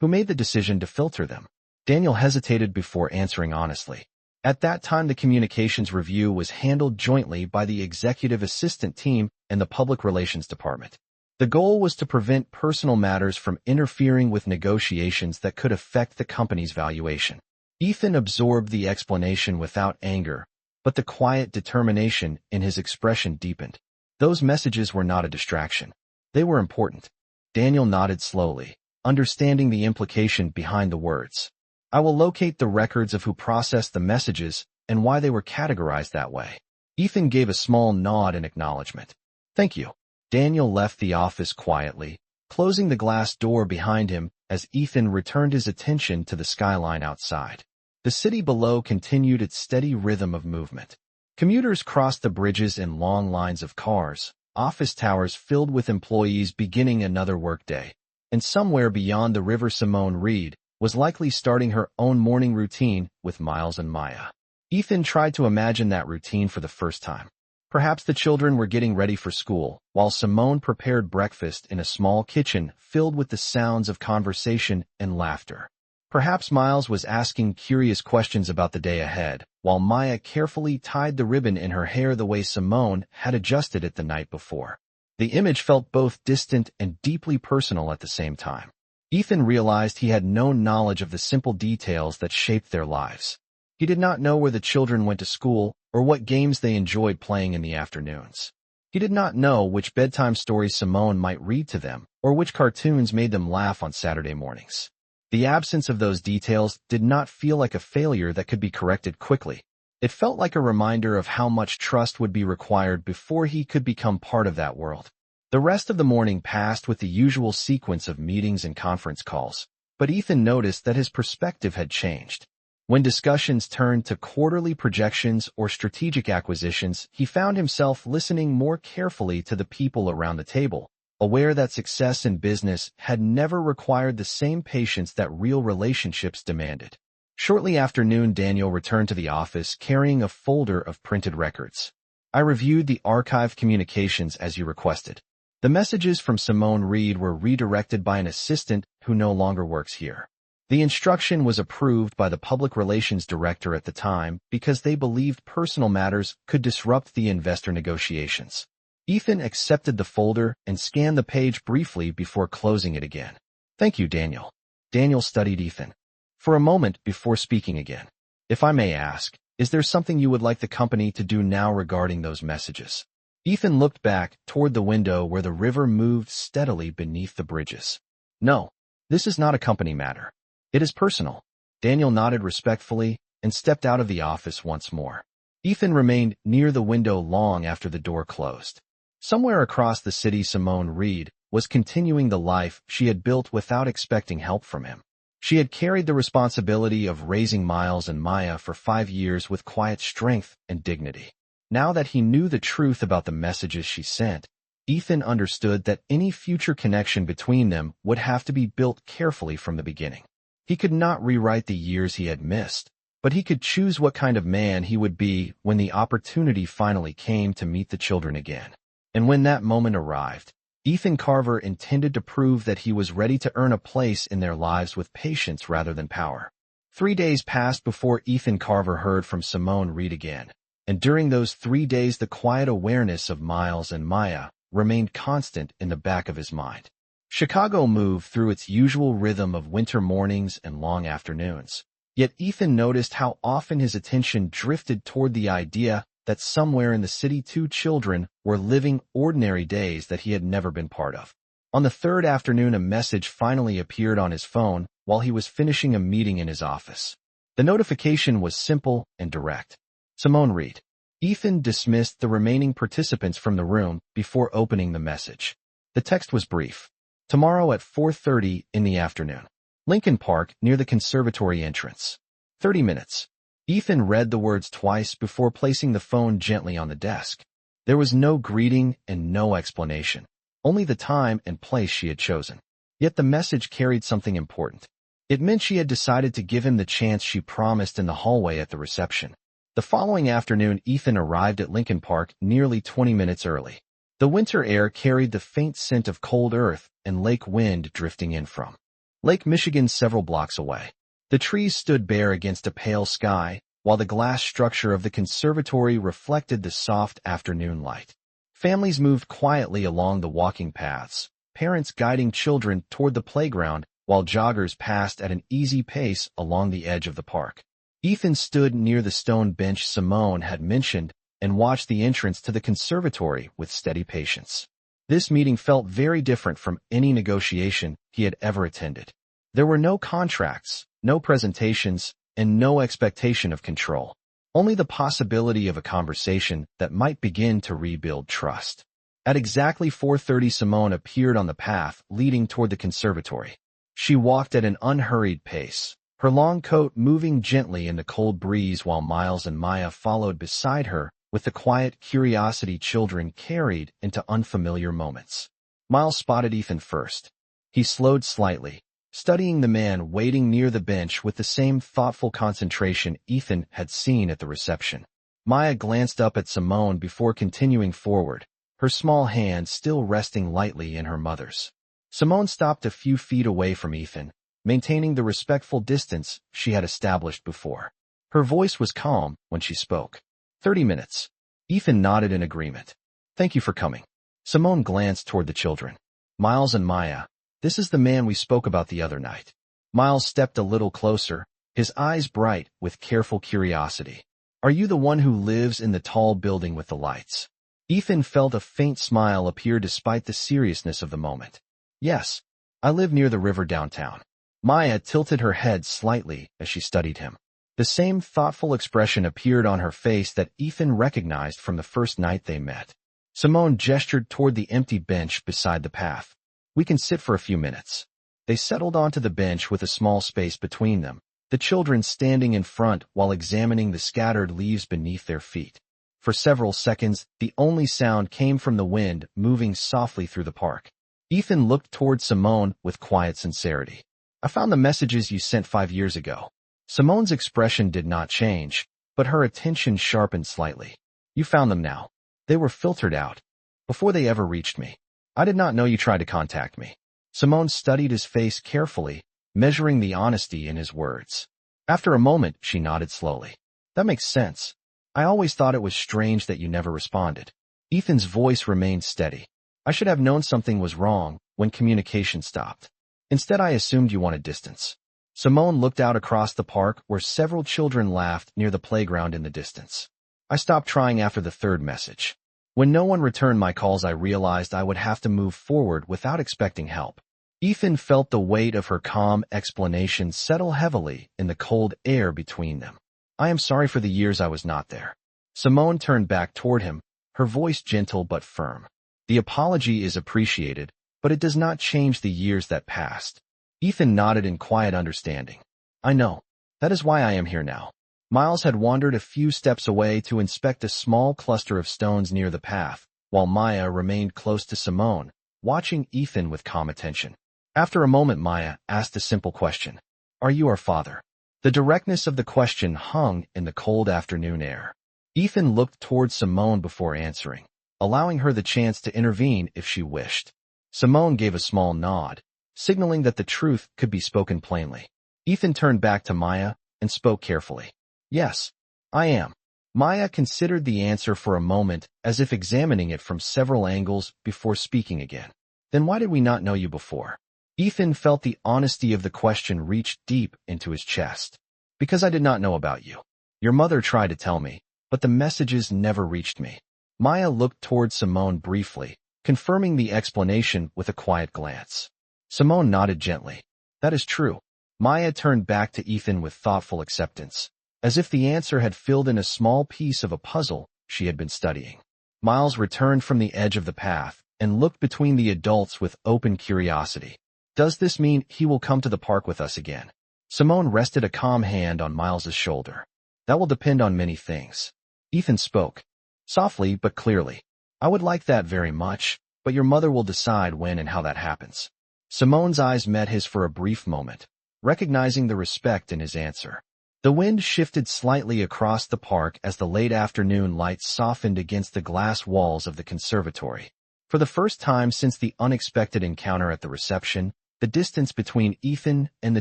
Who made the decision to filter them? Daniel hesitated before answering honestly. At that time, the communications review was handled jointly by the executive assistant team and the public relations department. The goal was to prevent personal matters from interfering with negotiations that could affect the company's valuation. Ethan absorbed the explanation without anger, but the quiet determination in his expression deepened. Those messages were not a distraction. They were important. Daniel nodded slowly, understanding the implication behind the words. I will locate the records of who processed the messages and why they were categorized that way. Ethan gave a small nod in acknowledgement. Thank you. Daniel left the office quietly, closing the glass door behind him as Ethan returned his attention to the skyline outside. The city below continued its steady rhythm of movement. Commuters crossed the bridges in long lines of cars, office towers filled with employees beginning another workday, and somewhere beyond the river Simone Reed was likely starting her own morning routine with Miles and Maya. Ethan tried to imagine that routine for the first time. Perhaps the children were getting ready for school, while Simone prepared breakfast in a small kitchen filled with the sounds of conversation and laughter. Perhaps Miles was asking curious questions about the day ahead, while Maya carefully tied the ribbon in her hair the way Simone had adjusted it the night before. The image felt both distant and deeply personal at the same time. Ethan realized he had no knowledge of the simple details that shaped their lives. He did not know where the children went to school or what games they enjoyed playing in the afternoons. He did not know which bedtime stories Simone might read to them or which cartoons made them laugh on Saturday mornings. The absence of those details did not feel like a failure that could be corrected quickly. It felt like a reminder of how much trust would be required before he could become part of that world. The rest of the morning passed with the usual sequence of meetings and conference calls, but Ethan noticed that his perspective had changed. When discussions turned to quarterly projections or strategic acquisitions, he found himself listening more carefully to the people around the table, aware that success in business had never required the same patience that real relationships demanded. Shortly after noon, Daniel returned to the office carrying a folder of printed records. I reviewed the archived communications as you requested. The messages from Simone Reed were redirected by an assistant who no longer works here. The instruction was approved by the public relations director at the time because they believed personal matters could disrupt the investor negotiations. Ethan accepted the folder and scanned the page briefly before closing it again. Thank you, Daniel. Daniel studied Ethan for a moment before speaking again. If I may ask, is there something you would like the company to do now regarding those messages? Ethan looked back toward the window where the river moved steadily beneath the bridges. No, this is not a company matter. It is personal. Daniel nodded respectfully and stepped out of the office once more. Ethan remained near the window long after the door closed. Somewhere across the city, Simone Reed was continuing the life she had built without expecting help from him. She had carried the responsibility of raising Miles and Maya for 5 years with quiet strength and dignity. Now that he knew the truth about the messages she sent, Ethan understood that any future connection between them would have to be built carefully from the beginning. He could not rewrite the years he had missed, but he could choose what kind of man he would be when the opportunity finally came to meet the children again. And when that moment arrived, Ethan Carver intended to prove that he was ready to earn a place in their lives with patience rather than power. 3 days passed before Ethan Carver heard from Simone Reed again, and during those 3 days the quiet awareness of Miles and Maya remained constant in the back of his mind. Chicago moved through its usual rhythm of winter mornings and long afternoons. Yet Ethan noticed how often his attention drifted toward the idea that somewhere in the city 2 children were living ordinary days that he had never been part of. On the 3rd afternoon, a message finally appeared on his phone while he was finishing a meeting in his office. The notification was simple and direct. Simone Reed. Ethan dismissed the remaining participants from the room before opening the message. The text was brief. Tomorrow at 4:30 in the afternoon. Lincoln Park, near the conservatory entrance. 30 minutes. Ethan read the words twice before placing the phone gently on the desk. There was no greeting and no explanation, only the time and place she had chosen. Yet the message carried something important. It meant she had decided to give him the chance she promised in the hallway at the reception. The following afternoon, Ethan arrived at Lincoln Park nearly 20 minutes early. The winter air carried the faint scent of cold earth and lake wind drifting in from Lake Michigan several blocks away. The trees stood bare against a pale sky, while the glass structure of the conservatory reflected the soft afternoon light. Families moved quietly along the walking paths, parents guiding children toward the playground while joggers passed at an easy pace along the edge of the park. Ethan stood near the stone bench Simone had mentioned and watched the entrance to the conservatory with steady patience. This meeting felt very different from any negotiation he had ever attended. There were no contracts, no presentations, and no expectation of control. Only the possibility of a conversation that might begin to rebuild trust. At exactly 4:30, Simone appeared on the path leading toward the conservatory. She walked at an unhurried pace, her long coat moving gently in the cold breeze while Miles and Maya followed beside her with the quiet curiosity children carried into unfamiliar moments. Miles spotted Ethan first. He slowed slightly, studying the man waiting near the bench with the same thoughtful concentration Ethan had seen at the reception. Maya glanced up at Simone before continuing forward, her small hand still resting lightly in her mother's. Simone stopped a few feet away from Ethan, maintaining the respectful distance she had established before. Her voice was calm when she spoke. 30 minutes. Ethan nodded in agreement. Thank you for coming. Simone glanced toward the children. Miles and Maya, this is the man we spoke about the other night. Miles stepped a little closer, his eyes bright with careful curiosity. Are you the one who lives in the tall building with the lights? Ethan felt a faint smile appear despite the seriousness of the moment. Yes, I live near the river downtown. Maya tilted her head slightly as she studied him. The same thoughtful expression appeared on her face that Ethan recognized from the first night they met. Simone gestured toward the empty bench beside the path. We can sit for a few minutes. They settled onto the bench with a small space between them, the children standing in front while examining the scattered leaves beneath their feet. For several seconds, the only sound came from the wind moving softly through the park. Ethan looked toward Simone with quiet sincerity. I found the messages you sent 5 years ago. Simone's expression did not change, but her attention sharpened slightly. You found them now. They were filtered out, before they ever reached me. I did not know you tried to contact me. Simone studied his face carefully, measuring the honesty in his words. After a moment, she nodded slowly. That makes sense. I always thought it was strange that you never responded. Ethan's voice remained steady. I should have known something was wrong when communication stopped. Instead, I assumed you wanted distance. Simone looked out across the park where several children laughed near the playground in the distance. I stopped trying after the 3rd message. When no one returned my calls, I realized I would have to move forward without expecting help. Ethan felt the weight of her calm explanation settle heavily in the cold air between them. I am sorry for the years I was not there. Simone turned back toward him, her voice gentle but firm. The apology is appreciated, but it does not change the years that passed. Ethan nodded in quiet understanding. I know. That is why I am here now. Miles had wandered a few steps away to inspect a small cluster of stones near the path, while Maya remained close to Simone, watching Ethan with calm attention. After a moment, Maya asked a simple question. Are you our father? The directness of the question hung in the cold afternoon air. Ethan looked toward Simone before answering, allowing her the chance to intervene if she wished. Simone gave a small nod, signaling that the truth could be spoken plainly. Ethan turned back to Maya and spoke carefully. Yes, I am. Maya considered the answer for a moment, as if examining it from several angles before speaking again. Then why did we not know you before? Ethan felt the honesty of the question reach deep into his chest. Because I did not know about you. Your mother tried to tell me, but the messages never reached me. Maya looked toward Simone briefly, confirming the explanation with a quiet glance. Simone nodded gently. That is true. Maya turned back to Ethan with thoughtful acceptance, as if the answer had filled in a small piece of a puzzle she had been studying. Miles returned from the edge of the path and looked between the adults with open curiosity. Does this mean he will come to the park with us again? Simone rested a calm hand on Miles's shoulder. That will depend on many things. Ethan spoke, softly but clearly. I would like that very much, but your mother will decide when and how that happens. Simone's eyes met his for a brief moment, recognizing the respect in his answer. The wind shifted slightly across the park as the late afternoon light softened against the glass walls of the conservatory. For the first time since the unexpected encounter at the reception, the distance between Ethan and the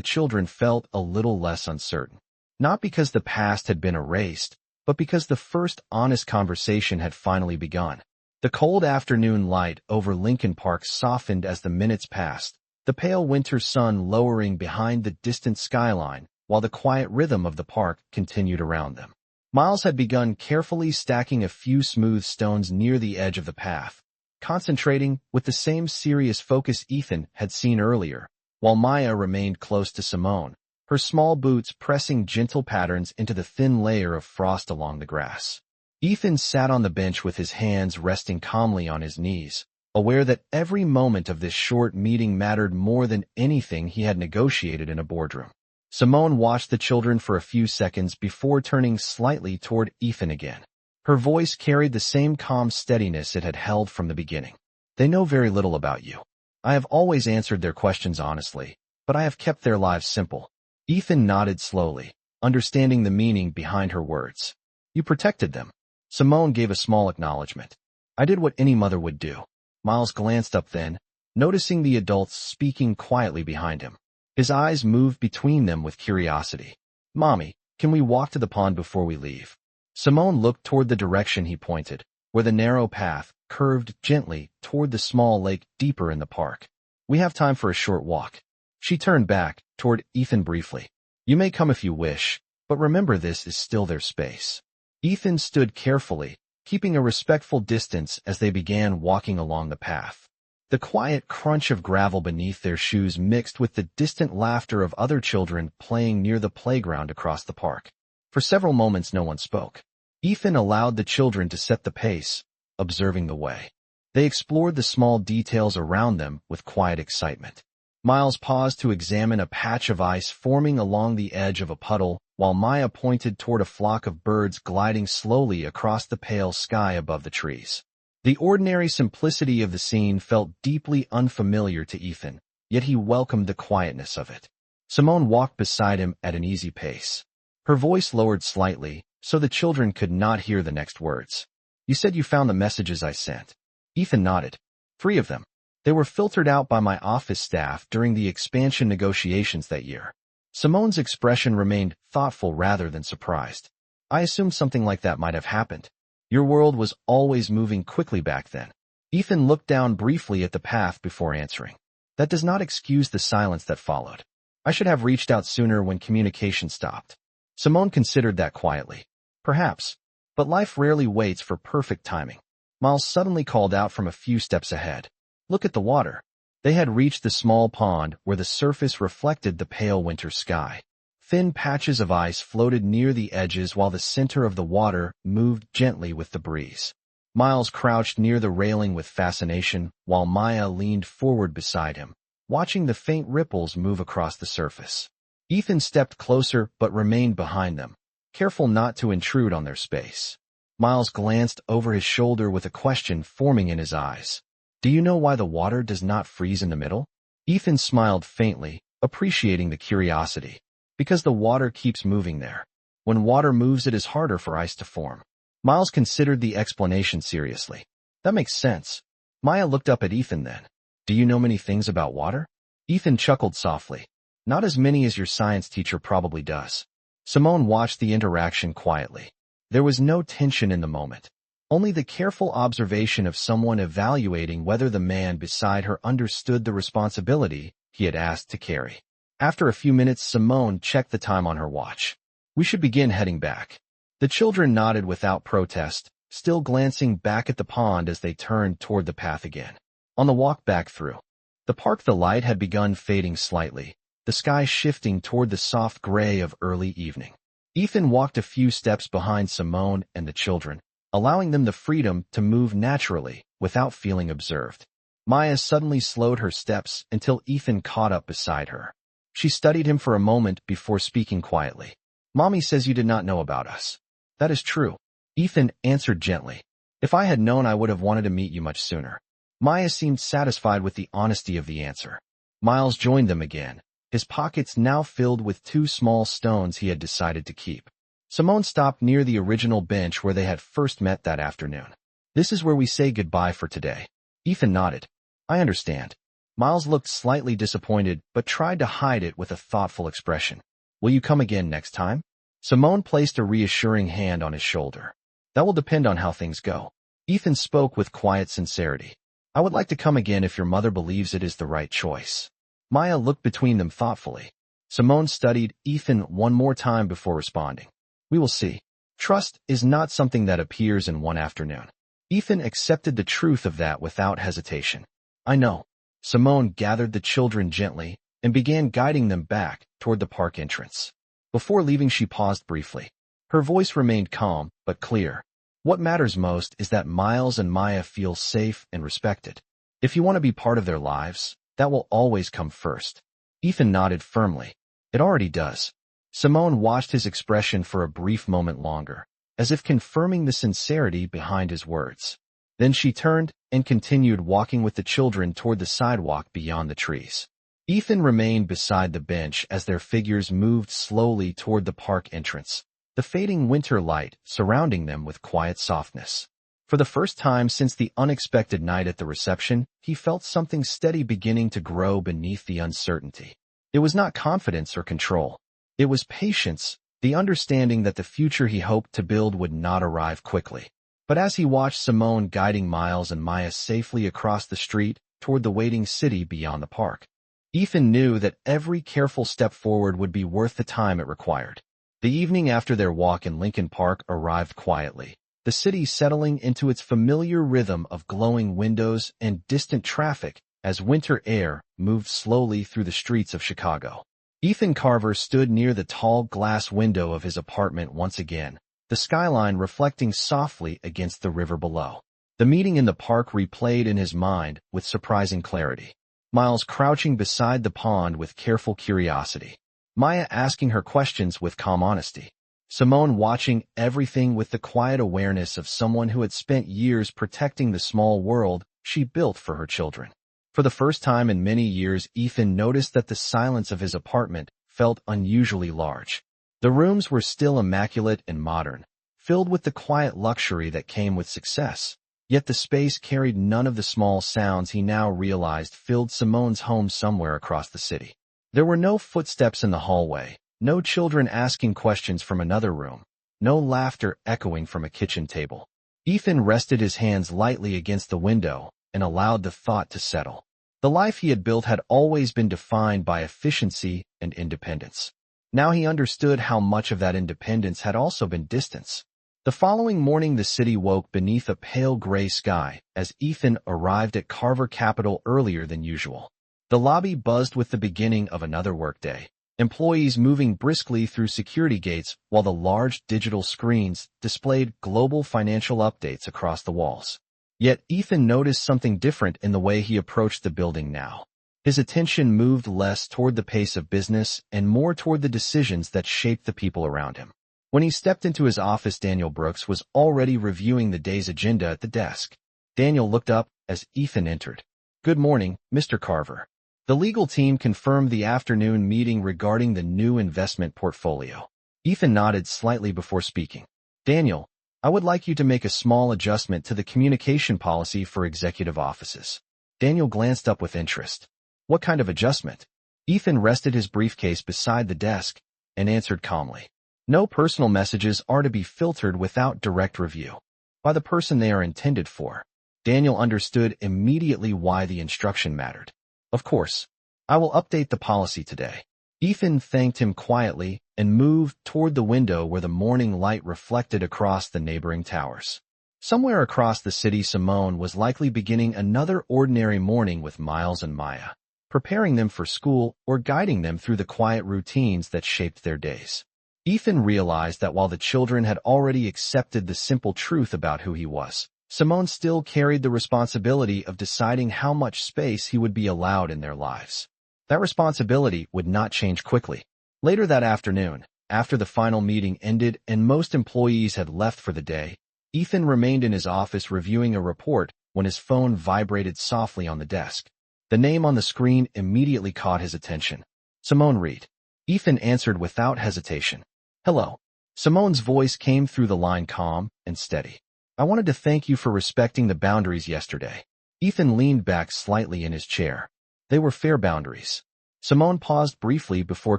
children felt a little less uncertain. Not because the past had been erased, but because the first honest conversation had finally begun. The cold afternoon light over Lincoln Park softened as the minutes passed, the pale winter sun lowering behind the distant skyline, while the quiet rhythm of the park continued around them. Miles had begun carefully stacking a few smooth stones near the edge of the path, concentrating with the same serious focus Ethan had seen earlier, while Maya remained close to Simone, her small boots pressing gentle patterns into the thin layer of frost along the grass. Ethan sat on the bench with his hands resting calmly on his knees, aware that every moment of this short meeting mattered more than anything he had negotiated in a boardroom. Simone watched the children for a few seconds before turning slightly toward Ethan again. Her voice carried the same calm steadiness it had held from the beginning. They know very little about you. I have always answered their questions honestly, but I have kept their lives simple. Ethan nodded slowly, understanding the meaning behind her words. You protected them. Simone gave a small acknowledgement. I did what any mother would do. Miles glanced up then, noticing the adults speaking quietly behind him. His eyes moved between them with curiosity. Mommy, can we walk to the pond before we leave? Simone looked toward the direction he pointed, where the narrow path curved gently toward the small lake deeper in the park. We have time for a short walk. She turned back toward Ethan briefly. You may come if you wish, but remember this is still their space. Ethan stood carefully, keeping a respectful distance as they began walking along the path. The quiet crunch of gravel beneath their shoes mixed with the distant laughter of other children playing near the playground across the park. For several moments no one spoke. Ethan allowed the children to set the pace, observing the way. They explored the small details around them with quiet excitement. Miles paused to examine a patch of ice forming along the edge of a puddle, while Maya pointed toward a flock of birds gliding slowly across the pale sky above the trees. The ordinary simplicity of the scene felt deeply unfamiliar to Ethan, yet he welcomed the quietness of it. Simone walked beside him at an easy pace. Her voice lowered slightly, so the children could not hear the next words. You said you found the messages I sent. Ethan nodded. 3 of them. They were filtered out by my office staff during the expansion negotiations that year. Simone's expression remained thoughtful rather than surprised. I assumed something like that might have happened. Your world was always moving quickly back then. Ethan looked down briefly at the path before answering. That does not excuse the silence that followed. I should have reached out sooner when communication stopped. Simone considered that quietly. Perhaps, but life rarely waits for perfect timing. Miles suddenly called out from a few steps ahead. Look at the water. They had reached the small pond where the surface reflected the pale winter sky. Thin patches of ice floated near the edges while the center of the water moved gently with the breeze. Miles crouched near the railing with fascination, while Maya leaned forward beside him, watching the faint ripples move across the surface. Ethan stepped closer but remained behind them, careful not to intrude on their space. Miles glanced over his shoulder with a question forming in his eyes. "Do you know why the water does not freeze in the middle?" Ethan smiled faintly, appreciating the curiosity. "Because the water keeps moving there. When water moves, it is harder for ice to form." Miles considered the explanation seriously. "That makes sense." Maya looked up at Ethan then. "Do you know many things about water?" Ethan chuckled softly. "Not as many as your science teacher probably does." Simone watched the interaction quietly. There was no tension in the moment, only the careful observation of someone evaluating whether the man beside her understood the responsibility he had asked to carry. After a few minutes, Simone checked the time on her watch. "We should begin heading back." The children nodded without protest, still glancing back at the pond as they turned toward the path again. On the walk back through the park, the light had begun fading slightly, the sky shifting toward the soft gray of early evening. Ethan walked a few steps behind Simone and the children, allowing them the freedom to move naturally without feeling observed. Maya suddenly slowed her steps until Ethan caught up beside her. She studied him for a moment before speaking quietly. "Mommy says you did not know about us." "That is true," Ethan answered gently. "If I had known, I would have wanted to meet you much sooner." Maya seemed satisfied with the honesty of the answer. Miles joined them again, his pockets now filled with 2 small stones he had decided to keep. Simone stopped near the original bench where they had first met that afternoon. "This is where we say goodbye for today." Ethan nodded. "I understand." Miles looked slightly disappointed, but tried to hide it with a thoughtful expression. "Will you come again next time?" Simone placed a reassuring hand on his shoulder. "That will depend on how things go." Ethan spoke with quiet sincerity. "I would like to come again if your mother believes it is the right choice." Maya looked between them thoughtfully. Simone studied Ethan one more time before responding. "We will see. Trust is not something that appears in one afternoon." Ethan accepted the truth of that without hesitation. "I know." Simone gathered the children gently and began guiding them back toward the park entrance. Before leaving, she paused briefly. Her voice remained calm but clear. "What matters most is that Miles and Maya feel safe and respected. If you want to be part of their lives, that will always come first." Ethan nodded firmly. "It already does." Simone watched his expression for a brief moment longer, as if confirming the sincerity behind his words. Then she turned and continued walking with the children toward the sidewalk beyond the trees. Ethan remained beside the bench as their figures moved slowly toward the park entrance, the fading winter light surrounding them with quiet softness. For the first time since the unexpected night at the reception, he felt something steady beginning to grow beneath the uncertainty. It was not confidence or control. It was patience, the understanding that the future he hoped to build would not arrive quickly. But as he watched Simone guiding Miles and Maya safely across the street toward the waiting city beyond the park, Ethan knew that every careful step forward would be worth the time it required. The evening after their walk in Lincoln Park arrived quietly, the city settling into its familiar rhythm of glowing windows and distant traffic as winter air moved slowly through the streets of Chicago. Ethan Carver stood near the tall glass window of his apartment once again, the skyline reflecting softly against the river below. The meeting in the park replayed in his mind with surprising clarity. Miles crouching beside the pond with careful curiosity. Maya asking her questions with calm honesty. Simone watching everything with the quiet awareness of someone who had spent years protecting the small world she built for her children. For the first time in many years, Ethan noticed that the silence of his apartment felt unusually large. The rooms were still immaculate and modern, filled with the quiet luxury that came with success. Yet the space carried none of the small sounds he now realized filled Simone's home somewhere across the city. There were no footsteps in the hallway, no children asking questions from another room, no laughter echoing from a kitchen table. Ethan rested his hands lightly against the window and allowed the thought to settle. The life he had built had always been defined by efficiency and independence. Now he understood how much of that independence had also been distance. The following morning, the city woke beneath a pale gray sky as Ethan arrived at Carver Capital earlier than usual. The lobby buzzed with the beginning of another workday. employees moving briskly through security gates while the large digital screens displayed global financial updates across the walls. Yet Ethan noticed something different in the way he approached the building now. His attention moved less toward the pace of business and more toward the decisions that shaped the people around him. When he stepped into his office, Daniel Brooks was already reviewing the day's agenda at the desk. Daniel looked up as Ethan entered. "Good morning, Mr. Carver." The legal team confirmed the afternoon meeting regarding the new investment portfolio. Ethan nodded slightly before speaking. "Daniel, I would like you to make a small adjustment to the communication policy for executive offices." Daniel glanced up with interest. "What kind of adjustment?" Ethan rested his briefcase beside the desk and answered calmly. "No personal messages are to be filtered without direct review by the person they are intended for." Daniel understood immediately why the instruction mattered. "Of course, I will update the policy today." Ethan thanked him quietly and moved toward the window where the morning light reflected across the neighboring towers. Somewhere across the city, Simone was likely beginning another ordinary morning with Miles and Maya, preparing them for school or guiding them through the quiet routines that shaped their days. Ethan realized that while the children had already accepted the simple truth about who he was, Simone still carried the responsibility of deciding how much space he would be allowed in their lives. That responsibility would not change quickly. Later that afternoon, after the final meeting ended and most employees had left for the day, Ethan remained in his office reviewing a report when his phone vibrated softly on the desk. The name on the screen immediately caught his attention. "Simone Reed." Ethan answered without hesitation. "Hello." Simone's voice came through the line, calm and steady. "I wanted to thank you for respecting the boundaries yesterday." Ethan leaned back slightly in his chair. "They were fair boundaries." Simone paused briefly before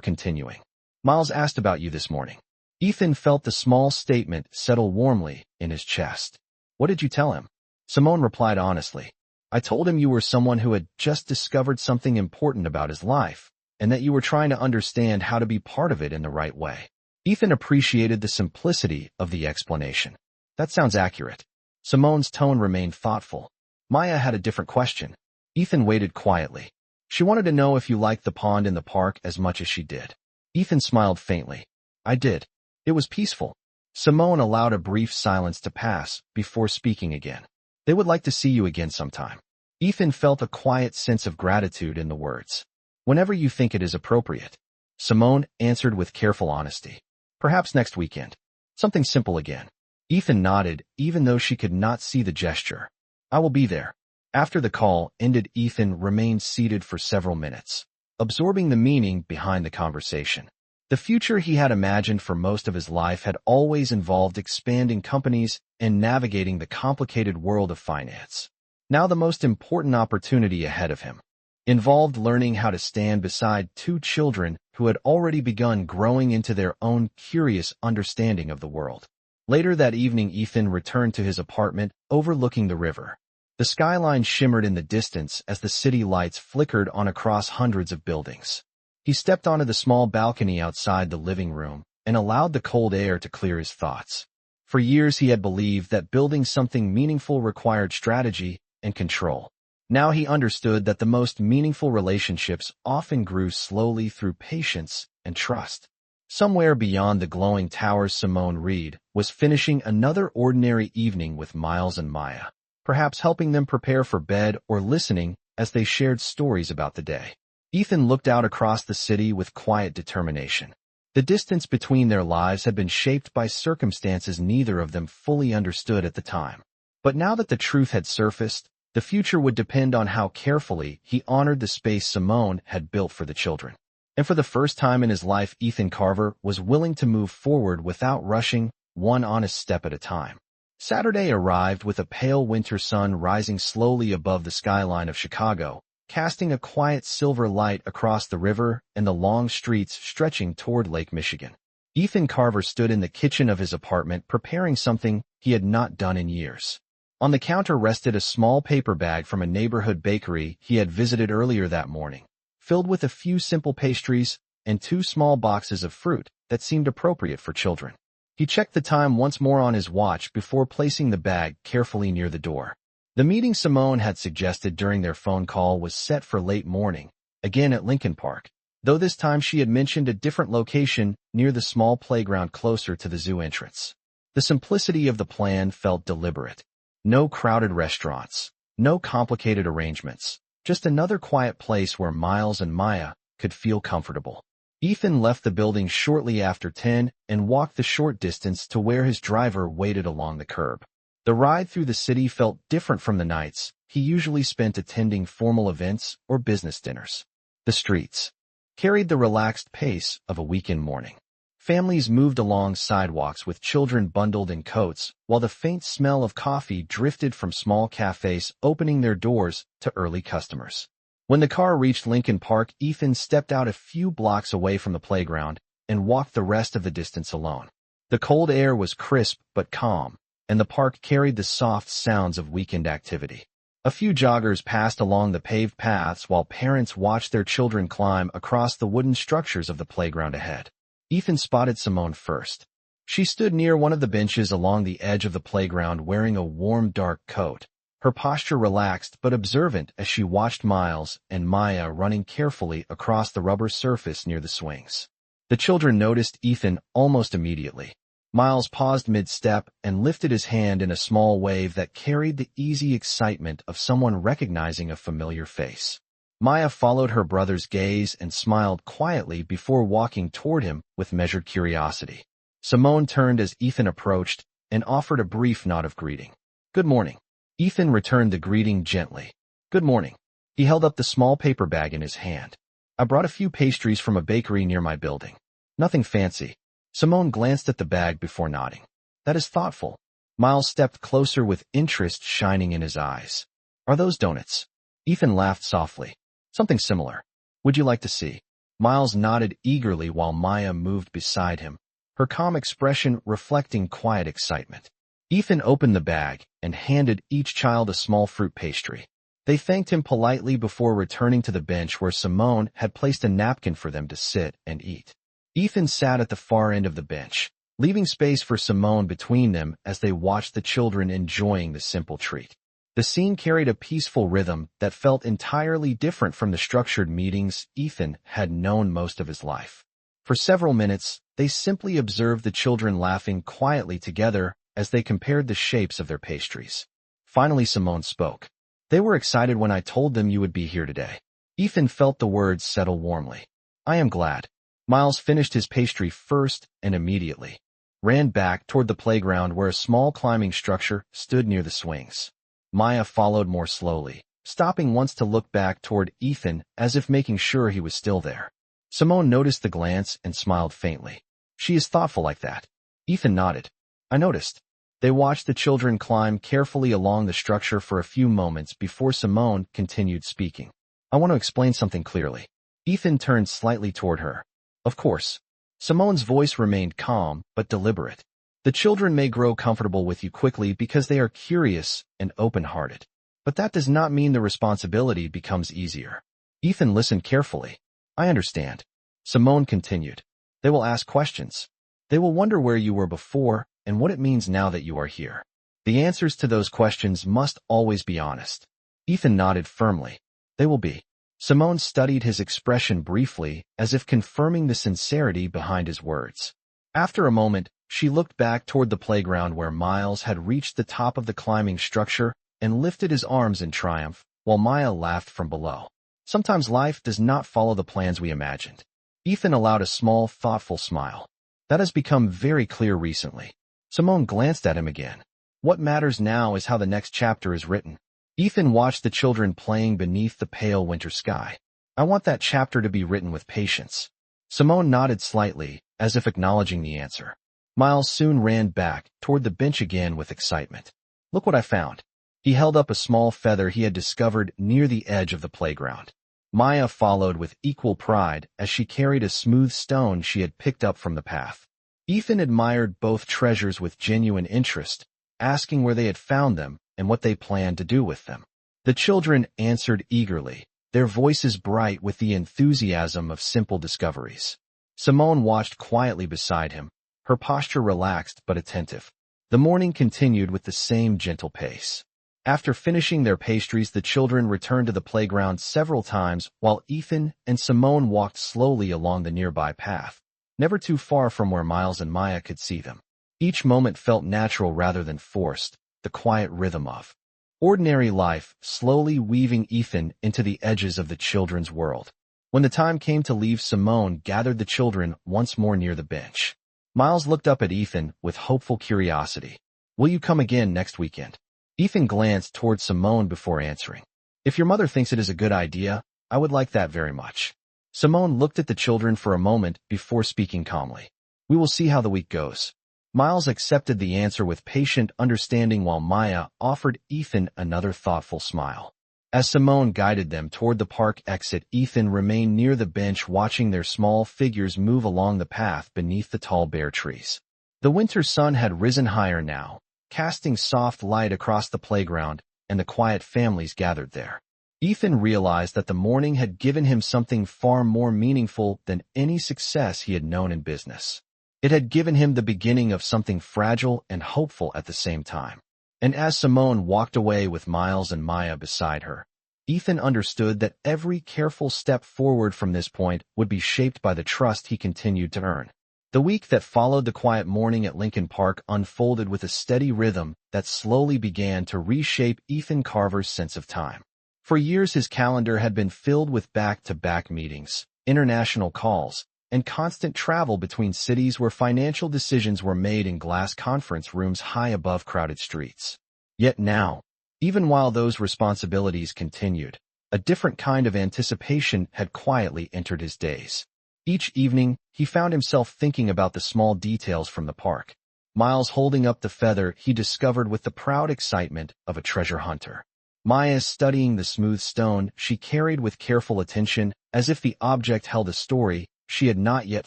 continuing. "Miles asked about you this morning." Ethan felt the small statement settle warmly in his chest. "What did you tell him?" Simone replied honestly. "I told him you were someone who had just discovered something important about his life, and that you were trying to understand how to be part of it in the right way." Ethan appreciated the simplicity of the explanation. "That sounds accurate." Simone's tone remained thoughtful. Maya had a different question. Ethan waited quietly. She wanted to know if you liked the pond in the park as much as she did. Ethan smiled faintly. "I did. It was peaceful." Simone allowed a brief silence to pass before speaking again. "They would like to see you again sometime." Ethan felt a quiet sense of gratitude in the words. "Whenever you think it is appropriate." Simone answered with careful honesty. "Perhaps next weekend. Something simple again." Ethan nodded, even though she could not see the gesture. "I will be there." After the call ended, Ethan remained seated for several minutes, absorbing the meaning behind the conversation. The future he had imagined for most of his life had always involved expanding companies and navigating the complicated world of finance. Now the most important opportunity ahead of him involved learning how to stand beside two children who had already begun growing into their own curious understanding of the world. Later that evening, Ethan returned to his apartment overlooking the river. The skyline shimmered in the distance as the city lights flickered on across hundreds of buildings. He stepped onto the small balcony outside the living room and allowed the cold air to clear his thoughts. For years he had believed that building something meaningful required strategy and control. Now he understood that the most meaningful relationships often grew slowly through patience and trust. Somewhere beyond the glowing towers, Simone Reed was finishing another ordinary evening with Miles and Maya, perhaps helping them prepare for bed or listening as they shared stories about the day. Ethan looked out across the city with quiet determination. The distance between their lives had been shaped by circumstances neither of them fully understood at the time. But now that the truth had surfaced, the future would depend on how carefully he honored the space Simone had built for the children. And for the first time in his life, Ethan Carver was willing to move forward without rushing, one honest step at a time. Saturday arrived with a pale winter sun rising slowly above the skyline of Chicago, casting a quiet silver light across the river and the long streets stretching toward Lake Michigan. Ethan Carver stood in the kitchen of his apartment preparing something he had not done in years. On the counter rested a small paper bag from a neighborhood bakery he had visited earlier that morning, filled with a few simple pastries and 2 small boxes of fruit that seemed appropriate for children. He checked the time once more on his watch before placing the bag carefully near the door. The meeting Simone had suggested during their phone call was set for late morning, again at Lincoln Park. though this time she had mentioned a different location near the small playground closer to the zoo entrance. The simplicity of the plan felt deliberate. No crowded restaurants, no complicated arrangements, just another quiet place where Miles and Maya could feel comfortable. Ethan left the building shortly after 10 and walked the short distance to where his driver waited along the curb. The ride through the city felt different from the nights he usually spent attending formal events or business dinners. The streets carried the relaxed pace of a weekend morning. Families moved along sidewalks with children bundled in coats, while the faint smell of coffee drifted from small cafes opening their doors to early customers. When the car reached Lincoln Park, Ethan stepped out a few blocks away from the playground and walked the rest of the distance alone. The cold air was crisp but calm, and the park carried the soft sounds of weekend activity. A few joggers passed along the paved paths while parents watched their children climb across the wooden structures of the playground ahead. Ethan spotted Simone first. She stood near one of the benches along the edge of the playground wearing a warm dark coat, her posture relaxed but observant as she watched Miles and Maya running carefully across the rubber surface near the swings. The children noticed Ethan almost immediately. Miles paused mid-step and lifted his hand in a small wave that carried the easy excitement of someone recognizing a familiar face. Maya followed her brother's gaze and smiled quietly before walking toward him with measured curiosity. Simone turned as Ethan approached and offered a brief nod of greeting. "Good morning." Ethan returned the greeting gently. "Good morning." He held up the small paper bag in his hand. "I brought a few pastries from a bakery near my building. Nothing fancy." Simone glanced at the bag before nodding. "That is thoughtful." Miles stepped closer with interest shining in his eyes. "Are those donuts?" Ethan laughed softly. "Something similar. Would you like to see?" Miles nodded eagerly while Maya moved beside him, her calm expression reflecting quiet excitement. Ethan opened the bag and handed each child a small fruit pastry. They thanked him politely before returning to the bench where Simone had placed a napkin for them to sit and eat. Ethan sat at the far end of the bench, leaving space for Simone between them as they watched the children enjoying the simple treat. The scene carried a peaceful rhythm that felt entirely different from the structured meetings Ethan had known most of his life. For several minutes, they simply observed the children laughing quietly together as they compared the shapes of their pastries. Finally, Simone spoke. "They were excited when I told them you would be here today." Ethan felt the words settle warmly. "I am glad." Miles finished his pastry first and immediately ran back toward the playground where a small climbing structure stood near the swings. Maya followed more slowly, stopping once to look back toward Ethan as if making sure he was still there. Simone noticed the glance and smiled faintly. "She is thoughtful like that." Ethan nodded. "I noticed." They watched the children climb carefully along the structure for a few moments before Simone continued speaking. "I want to explain something clearly." Ethan turned slightly toward her. "Of course." Simone's voice remained calm but deliberate. "The children may grow comfortable with you quickly because they are curious and open-hearted. But that does not mean the responsibility becomes easier." Ethan listened carefully. "I understand." Simone continued. "They will ask questions. They will wonder where you were before and what it means now that you are here. The answers to those questions must always be honest." Ethan nodded firmly. "They will be." Simone studied his expression briefly, as if confirming the sincerity behind his words. After a moment, she looked back toward the playground where Miles had reached the top of the climbing structure and lifted his arms in triumph, while Maya laughed from below. Sometimes life does not follow the plans we imagined. Ethan allowed a small, thoughtful smile. "That has become very clear recently." Simone glanced at him again. "What matters now is how the next chapter is written." Ethan watched the children playing beneath the pale winter sky. "I want that chapter to be written with patience." Simone nodded slightly, as if acknowledging the answer. Miles soon ran back toward the bench again with excitement. "Look what I found." He held up a small feather he had discovered near the edge of the playground. Maya followed with equal pride as she carried a smooth stone she had picked up from the path. Ethan admired both treasures with genuine interest, asking where they had found them and what they planned to do with them. The children answered eagerly, their voices bright with the enthusiasm of simple discoveries. Simone watched quietly beside him, her posture relaxed but attentive. The morning continued with the same gentle pace. After finishing their pastries, the children returned to the playground several times while Ethan and Simone walked slowly along the nearby path, never too far from where Miles and Maya could see them. Each moment felt natural rather than forced, the quiet rhythm of ordinary life slowly weaving Ethan into the edges of the children's world. When the time came to leave, Simone gathered the children once more near the bench. Miles looked up at Ethan with hopeful curiosity. "Will you come again next weekend?" Ethan glanced toward Simone before answering. "If your mother thinks it is a good idea, I would like that very much." Simone looked at the children for a moment before speaking calmly. "We will see how the week goes." Miles accepted the answer with patient understanding while Maya offered Ethan another thoughtful smile. As Simone guided them toward the park exit, Ethan remained near the bench watching their small figures move along the path beneath the tall bare trees. The winter sun had risen higher now, casting soft light across the playground and the quiet families gathered there. Ethan realized that the morning had given him something far more meaningful than any success he had known in business. It had given him the beginning of something fragile and hopeful at the same time. And as Simone walked away with Miles and Maya beside her, Ethan understood that every careful step forward from this point would be shaped by the trust he continued to earn. The week that followed the quiet morning at Lincoln Park unfolded with a steady rhythm that slowly began to reshape Ethan Carver's sense of time. For years his calendar had been filled with back-to-back meetings, international calls, and constant travel between cities where financial decisions were made in glass conference rooms high above crowded streets. Yet now, even while those responsibilities continued, a different kind of anticipation had quietly entered his days. Each evening, he found himself thinking about the small details from the park. Miles holding up the feather he discovered with the proud excitement of a treasure hunter. Maya studying the smooth stone she carried with careful attention, as if the object held a story she had not yet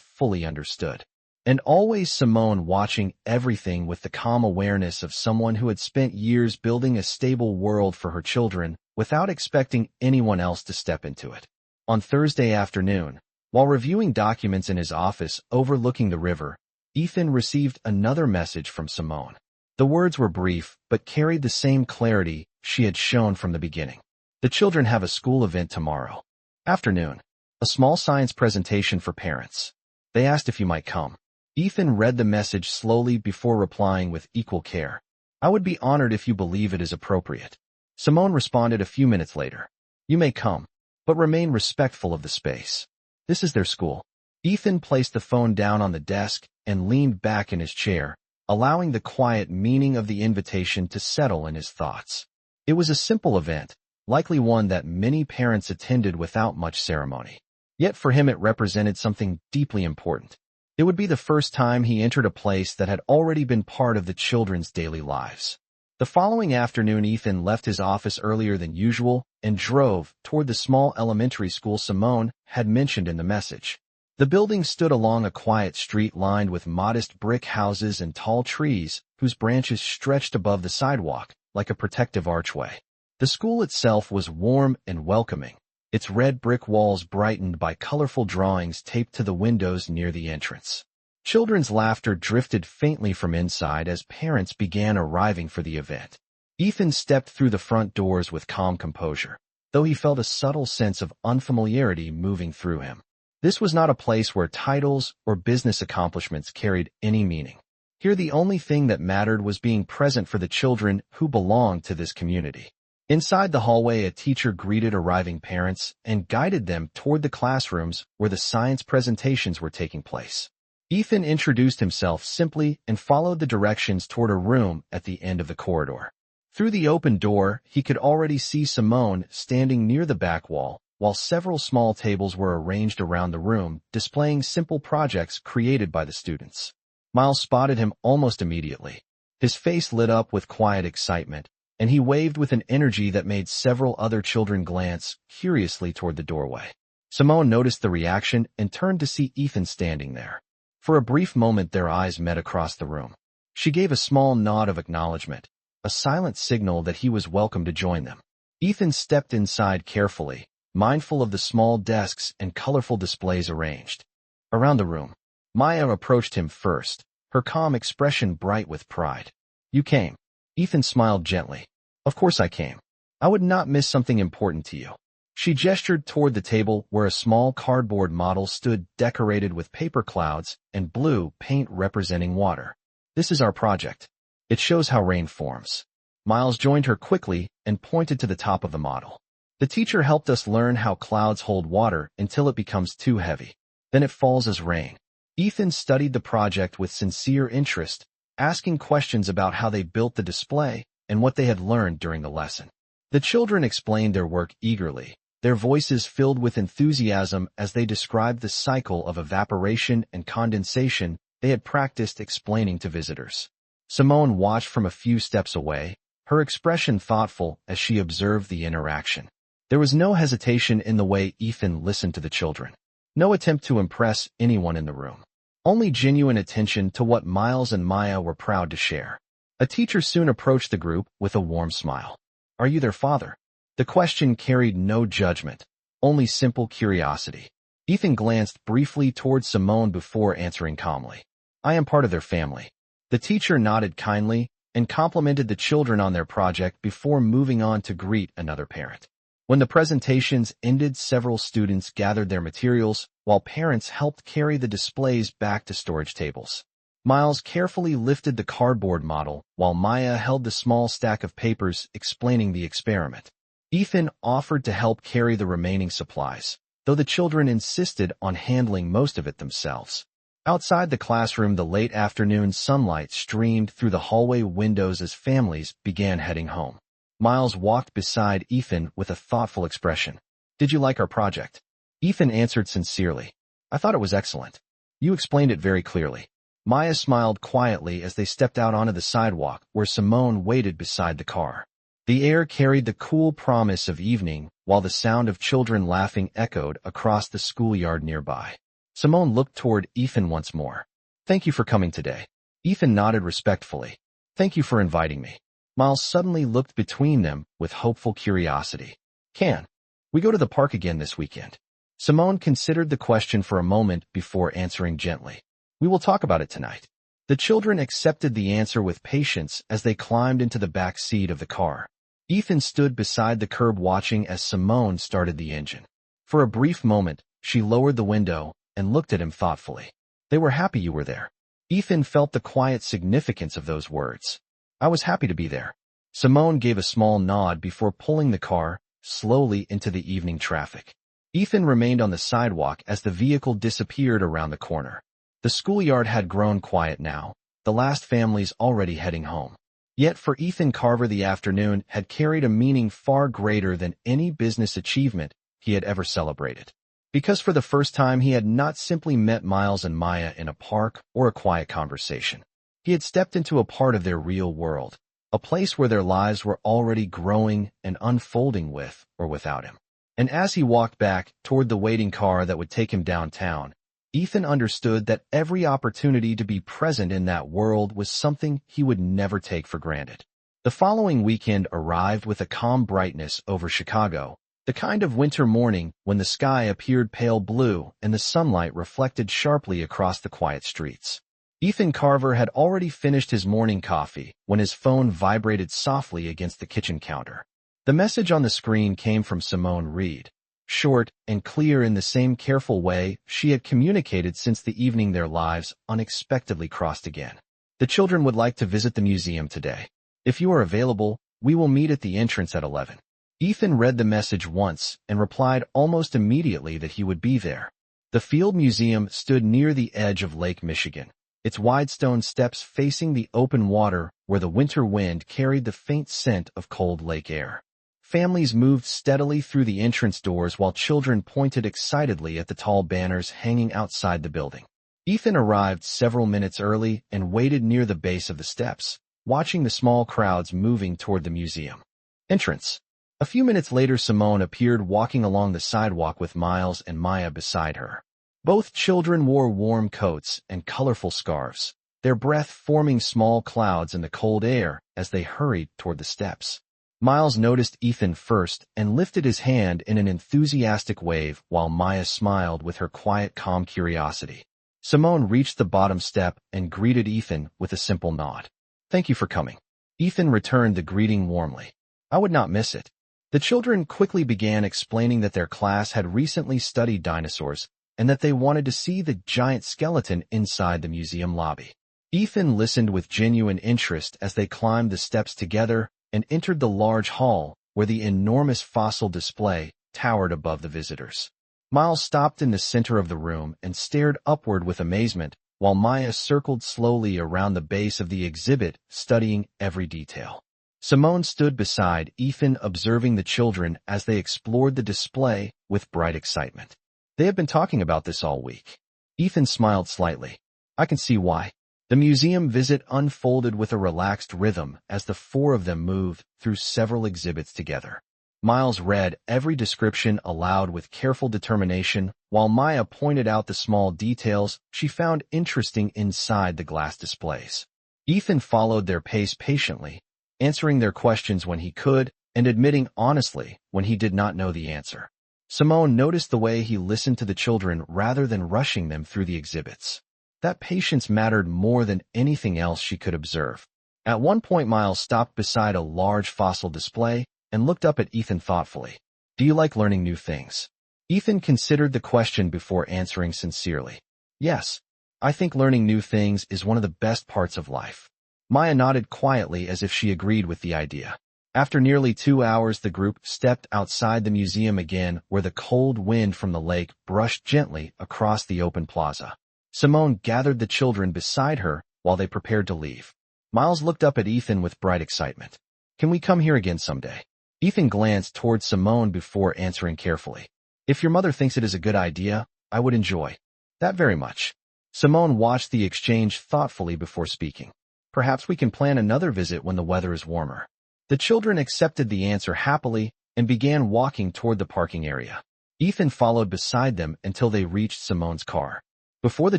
fully understood. And always Simone watching everything with the calm awareness of someone who had spent years building a stable world for her children without expecting anyone else to step into it. On Thursday afternoon, while reviewing documents in his office overlooking the river, Ethan received another message from Simone. The words were brief, but carried the same clarity she had shown from the beginning. "The children have a school event tomorrow afternoon. A small science presentation for parents. They asked if you might come." Ethan read the message slowly before replying with equal care. "I would be honored if you believe it is appropriate." Simone responded a few minutes later. "You may come, but remain respectful of the space. This is their school." Ethan placed the phone down on the desk and leaned back in his chair, allowing the quiet meaning of the invitation to settle in his thoughts. It was a simple event, likely one that many parents attended without much ceremony. Yet for him it represented something deeply important. It would be the first time he entered a place that had already been part of the children's daily lives. The following afternoon, Ethan left his office earlier than usual and drove toward the small elementary school Simone had mentioned in the message. The building stood along a quiet street lined with modest brick houses and tall trees whose branches stretched above the sidewalk like a protective archway. The school itself was warm and welcoming, its red brick walls brightened by colorful drawings taped to the windows near the entrance. Children's laughter drifted faintly from inside as parents began arriving for the event. Ethan stepped through the front doors with calm composure, though he felt a subtle sense of unfamiliarity moving through him. This was not a place where titles or business accomplishments carried any meaning. Here the only thing that mattered was being present for the children who belonged to this community. Inside the hallway, a teacher greeted arriving parents and guided them toward the classrooms where the science presentations were taking place. Ethan introduced himself simply and followed the directions toward a room at the end of the corridor. Through the open door, he could already see Simone standing near the back wall, while several small tables were arranged around the room, displaying simple projects created by the students. Miles spotted him almost immediately. His face lit up with quiet excitement, and he waved with an energy that made several other children glance curiously toward the doorway. Simone noticed the reaction and turned to see Ethan standing there. For a brief moment their eyes met across the room. She gave a small nod of acknowledgement, a silent signal that he was welcome to join them. Ethan stepped inside carefully, mindful of the small desks and colorful displays arranged around the room. Maya approached him first, her calm expression bright with pride. "You came." Ethan smiled gently. Of course I came. I would not miss something important to you. She gestured toward the table where a small cardboard model stood decorated with paper clouds and blue paint representing water. This is our project. It shows how rain forms. Miles joined her quickly and pointed to the top of the model. The teacher helped us learn how clouds hold water until it becomes too heavy. Then it falls as rain. Ethan studied the project with sincere interest, asking questions about how they built the display and what they had learned during the lesson. The children explained their work eagerly, their voices filled with enthusiasm as they described the cycle of evaporation and condensation they had practiced explaining to visitors. Simone watched from a few steps away, her expression thoughtful as she observed the interaction. There was no hesitation in the way Ethan listened to the children. No attempt to impress anyone in the room. Only genuine attention to what Miles and Maya were proud to share. A teacher soon approached the group with a warm smile. Are you their father? The question carried no judgment, only simple curiosity. Ethan glanced briefly toward Simone before answering calmly. I am part of their family. The teacher nodded kindly and complimented the children on their project before moving on to greet another parent. When the presentations ended, several students gathered their materials, while parents helped carry the displays back to storage tables. Miles carefully lifted the cardboard model, while Maya held the small stack of papers explaining the experiment. Ethan offered to help carry the remaining supplies, though the children insisted on handling most of it themselves. Outside the classroom, the late afternoon sunlight streamed through the hallway windows as families began heading home. Miles walked beside Ethan with a thoughtful expression. Did you like our project? Ethan answered sincerely. I thought it was excellent. You explained it very clearly. Maya smiled quietly as they stepped out onto the sidewalk where Simone waited beside the car. The air carried the cool promise of evening, while the sound of children laughing echoed across the schoolyard nearby. Simone looked toward Ethan once more. Thank you for coming today. Ethan nodded respectfully. Thank you for inviting me. Miles suddenly looked between them with hopeful curiosity. Can we go to the park again this weekend? Simone considered the question for a moment before answering gently. We will talk about it tonight. The children accepted the answer with patience as they climbed into the back seat of the car. Ethan stood beside the curb watching as Simone started the engine. For a brief moment, she lowered the window and looked at him thoughtfully. They were happy you were there. Ethan felt the quiet significance of those words. I was happy to be there. Simone gave a small nod before pulling the car slowly into the evening traffic. Ethan remained on the sidewalk as the vehicle disappeared around the corner. The schoolyard had grown quiet now, the last families already heading home. Yet for Ethan Carver, the afternoon had carried a meaning far greater than any business achievement he had ever celebrated. Because for the first time he had not simply met Miles and Maya in a park or a quiet conversation. He had stepped into a part of their real world, a place where their lives were already growing and unfolding with or without him. And as he walked back toward the waiting car that would take him downtown, Ethan understood that every opportunity to be present in that world was something he would never take for granted. The following weekend arrived with a calm brightness over Chicago, the kind of winter morning when the sky appeared pale blue and the sunlight reflected sharply across the quiet streets. Ethan Carver had already finished his morning coffee when his phone vibrated softly against the kitchen counter. The message on the screen came from Simone Reed, short and clear in the same careful way she had communicated since the evening their lives unexpectedly crossed again. The children would like to visit the museum today. If you are available, we will meet at the entrance at 11. Ethan read the message once and replied almost immediately that he would be there. The Field Museum stood near the edge of Lake Michigan, its wide stone steps facing the open water where the winter wind carried the faint scent of cold lake air. Families moved steadily through the entrance doors while children pointed excitedly at the tall banners hanging outside the building. Ethan arrived several minutes early and waited near the base of the steps, watching the small crowds moving toward the museum. Entrance. A few minutes later, Simone appeared walking along the sidewalk with Miles and Maya beside her. Both children wore warm coats and colorful scarves, their breath forming small clouds in the cold air as they hurried toward the steps. Miles noticed Ethan first and lifted his hand in an enthusiastic wave while Maya smiled with her quiet, calm curiosity. Simone reached the bottom step and greeted Ethan with a simple nod. Thank you for coming. Ethan returned the greeting warmly. I would not miss it. The children quickly began explaining that their class had recently studied dinosaurs and that they wanted to see the giant skeleton inside the museum lobby. Ethan listened with genuine interest as they climbed the steps together and entered the large hall where the enormous fossil display towered above the visitors. Miles stopped in the center of the room and stared upward with amazement, while Maya circled slowly around the base of the exhibit, studying every detail. Simone stood beside Ethan, observing the children as they explored the display with bright excitement. They had been talking about this all week. Ethan smiled slightly. I can see why. The museum visit unfolded with a relaxed rhythm as the four of them moved through several exhibits together. Miles read every description aloud with careful determination, while Maya pointed out the small details she found interesting inside the glass displays. Ethan followed their pace patiently, answering their questions when he could and admitting honestly when he did not know the answer. Simone noticed the way he listened to the children rather than rushing them through the exhibits. That patience mattered more than anything else she could observe. At one point, Miles stopped beside a large fossil display and looked up at Ethan thoughtfully. Do you like learning new things? Ethan considered the question before answering sincerely. Yes, I think learning new things is one of the best parts of life. Maya nodded quietly as if she agreed with the idea. After nearly 2 hours, the group stepped outside the museum again, where the cold wind from the lake brushed gently across the open plaza. Simone gathered the children beside her while they prepared to leave. Miles looked up at Ethan with bright excitement. Can we come here again someday? Ethan glanced toward Simone before answering carefully. If your mother thinks it is a good idea, I would enjoy that very much. Simone watched the exchange thoughtfully before speaking. Perhaps we can plan another visit when the weather is warmer. The children accepted the answer happily and began walking toward the parking area. Ethan followed beside them until they reached Simone's car. Before the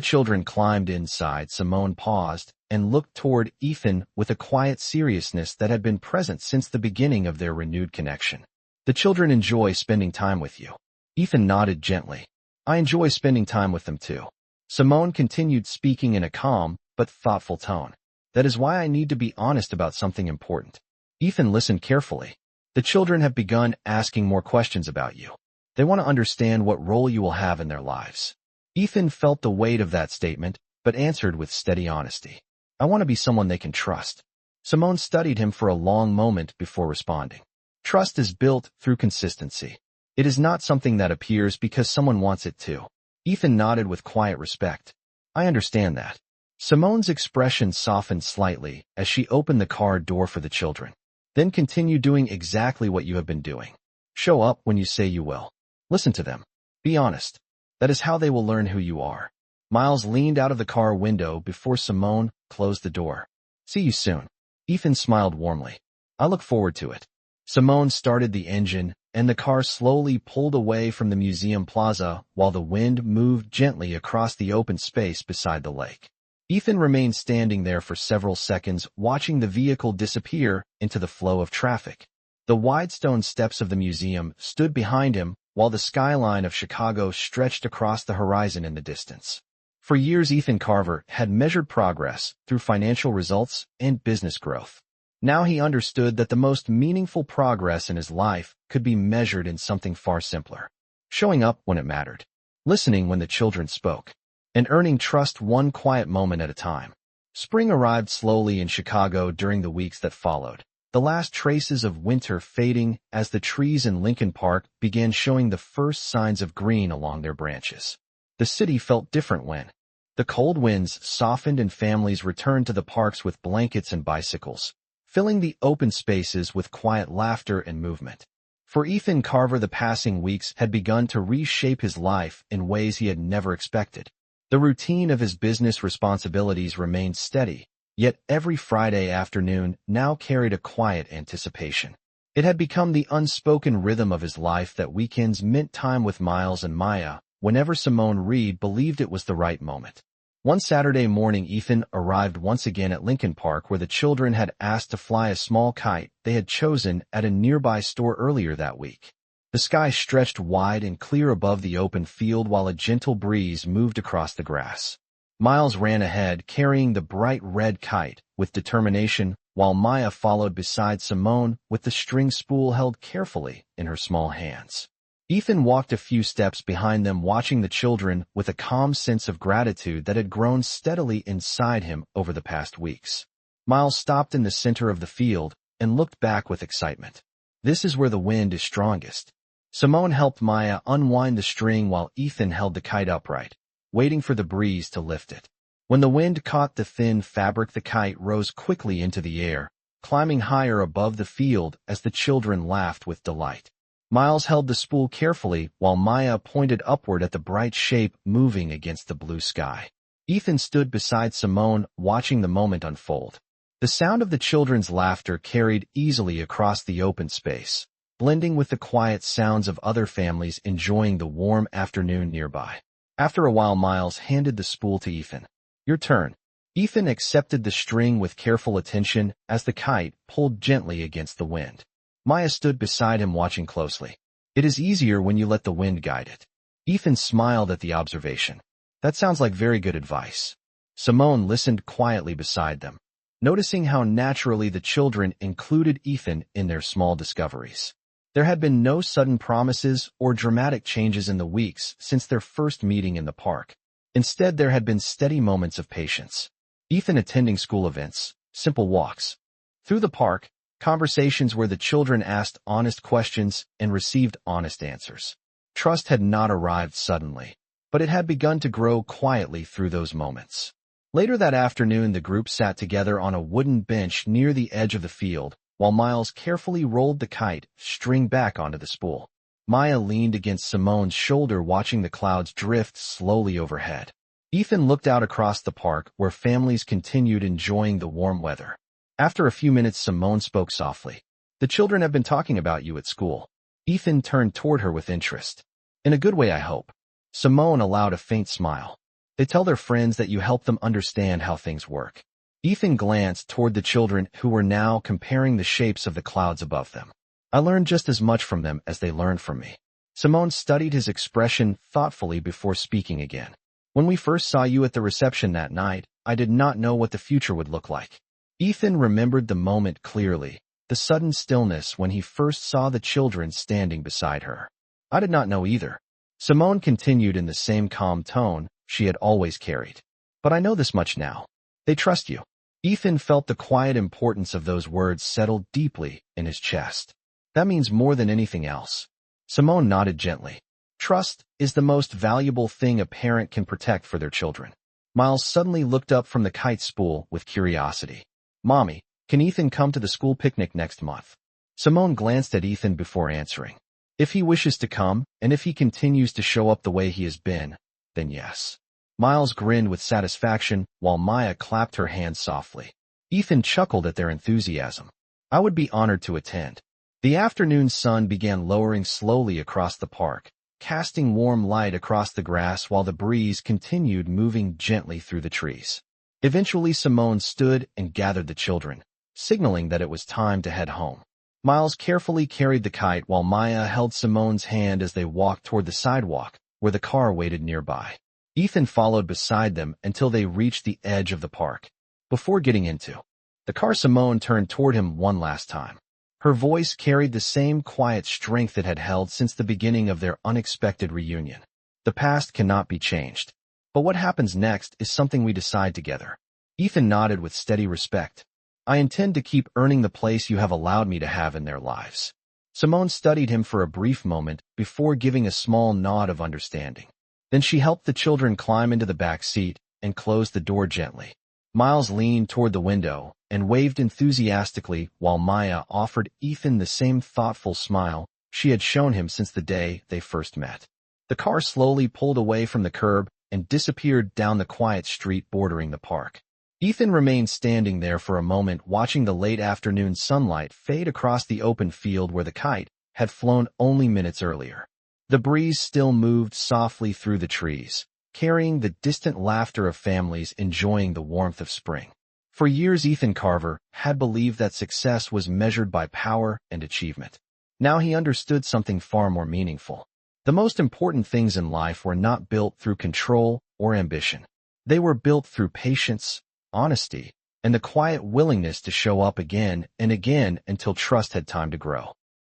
children climbed inside, Simone paused and looked toward Ethan with a quiet seriousness that had been present since the beginning of their renewed connection. The children enjoy spending time with you. Ethan nodded gently. I enjoy spending time with them too. Simone continued speaking in a calm but thoughtful tone. That is why I need to be honest about something important. Ethan listened carefully. The children have begun asking more questions about you. They want to understand what role you will have in their lives. Ethan felt the weight of that statement, but answered with steady honesty. I want to be someone they can trust. Simone studied him for a long moment before responding. Trust is built through consistency. It is not something that appears because someone wants it to. Ethan nodded with quiet respect. I understand that. Simone's expression softened slightly as she opened the car door for the children. Then continue doing exactly what you have been doing. Show up when you say you will. Listen to them. Be honest. That is how they will learn who you are. Miles leaned out of the car window before Simone closed the door. See you soon. Ethan smiled warmly. I look forward to it. Simone started the engine, and the car slowly pulled away from the museum plaza while the wind moved gently across the open space beside the lake. Ethan remained standing there for several seconds, watching the vehicle disappear into the flow of traffic. The wide stone steps of the museum stood behind him, while the skyline of Chicago stretched across the horizon in the distance. For years, Ethan Carver had measured progress through financial results and business growth. Now he understood that the most meaningful progress in his life could be measured in something far simpler. Showing up when it mattered, listening when the children spoke, and earning trust one quiet moment at a time. Spring arrived slowly in Chicago during the weeks that followed, the last traces of winter fading as the trees in Lincoln Park began showing the first signs of green along their branches. The city felt different when the cold winds softened and families returned to the parks with blankets and bicycles, filling the open spaces with quiet laughter and movement. For Ethan Carver, the passing weeks had begun to reshape his life in ways he had never expected. The routine of his business responsibilities remained steady, yet every Friday afternoon now carried a quiet anticipation. It had become the unspoken rhythm of his life that weekends meant time with Miles and Maya, whenever Simone Reed believed it was the right moment. One Saturday morning, Ethan arrived once again at Lincoln Park, where the children had asked to fly a small kite they had chosen at a nearby store earlier that week. The sky stretched wide and clear above the open field while a gentle breeze moved across the grass. Miles ran ahead, carrying the bright red kite with determination, while Maya followed beside Simone with the string spool held carefully in her small hands. Ethan walked a few steps behind them, watching the children with a calm sense of gratitude that had grown steadily inside him over the past weeks. Miles stopped in the center of the field and looked back with excitement. This is where the wind is strongest. Simone helped Maya unwind the string while Ethan held the kite upright, waiting for the breeze to lift it. When the wind caught the thin fabric, the kite rose quickly into the air, climbing higher above the field as the children laughed with delight. Miles held the spool carefully while Maya pointed upward at the bright shape moving against the blue sky. Ethan stood beside Simone, watching the moment unfold. The sound of the children's laughter carried easily across the open space, blending with the quiet sounds of other families enjoying the warm afternoon nearby. After a while, Miles handed the spool to Ethan. "Your turn." Ethan accepted the string with careful attention as the kite pulled gently against the wind. Maya stood beside him, watching closely. "It is easier when you let the wind guide it." Ethan smiled at the observation. "That sounds like very good advice." Simone listened quietly beside them, noticing how naturally the children included Ethan in their small discoveries. There had been no sudden promises or dramatic changes in the weeks since their first meeting in the park. Instead, there had been steady moments of patience. Ethan attending school events, simple walks through the park, conversations where the children asked honest questions and received honest answers. Trust had not arrived suddenly, but it had begun to grow quietly through those moments. Later that afternoon, the group sat together on a wooden bench near the edge of the field, while Miles carefully rolled the kite string back onto the spool. Maya leaned against Simone's shoulder, watching the clouds drift slowly overhead. Ethan looked out across the park where families continued enjoying the warm weather. After a few minutes, Simone spoke softly. "The children have been talking about you at school." Ethan turned toward her with interest. "In a good way, I hope." Simone allowed a faint smile. "They tell their friends that you help them understand how things work." Ethan glanced toward the children, who were now comparing the shapes of the clouds above them. "I learned just as much from them as they learned from me." Simone studied his expression thoughtfully before speaking again. "When we first saw you at the reception that night, I did not know what the future would look like." Ethan remembered the moment clearly, the sudden stillness when he first saw the children standing beside her. "I did not know either." Simone continued in the same calm tone she had always carried. "But I know this much now. They trust you." Ethan felt the quiet importance of those words settle deeply in his chest. "That means more than anything else." Simone nodded gently. "Trust is the most valuable thing a parent can protect for their children." Miles suddenly looked up from the kite spool with curiosity. "Mommy, can Ethan come to the school picnic next month?" Simone glanced at Ethan before answering. "If he wishes to come, and if he continues to show up the way he has been, then yes." Miles grinned with satisfaction while Maya clapped her hands softly. Ethan chuckled at their enthusiasm. "I would be honored to attend." The afternoon sun began lowering slowly across the park, casting warm light across the grass while the breeze continued moving gently through the trees. Eventually, Simone stood and gathered the children, signaling that it was time to head home. Miles carefully carried the kite while Maya held Simone's hand as they walked toward the sidewalk, where the car waited nearby. Ethan followed beside them until they reached the edge of the park. Before getting into the car, Simone turned toward him one last time. Her voice carried the same quiet strength it had held since the beginning of their unexpected reunion. "The past cannot be changed, but what happens next is something we decide together." Ethan nodded with steady respect. "I intend to keep earning the place you have allowed me to have in their lives." Simone studied him for a brief moment before giving a small nod of understanding. Then she helped the children climb into the back seat and closed the door gently. Miles leaned toward the window and waved enthusiastically while Maya offered Ethan the same thoughtful smile she had shown him since the day they first met. The car slowly pulled away from the curb and disappeared down the quiet street bordering the park. Ethan remained standing there for a moment, watching the late afternoon sunlight fade across the open field where the kite had flown only minutes earlier. The breeze still moved softly through the trees, carrying the distant laughter of families enjoying the warmth of spring. For years, Ethan Carver had believed that success was measured by power and achievement. Now he understood something far more meaningful. The most important things in life were not built through control or ambition. They were built through patience, honesty, and the quiet willingness to show up again and again until trust had time to grow.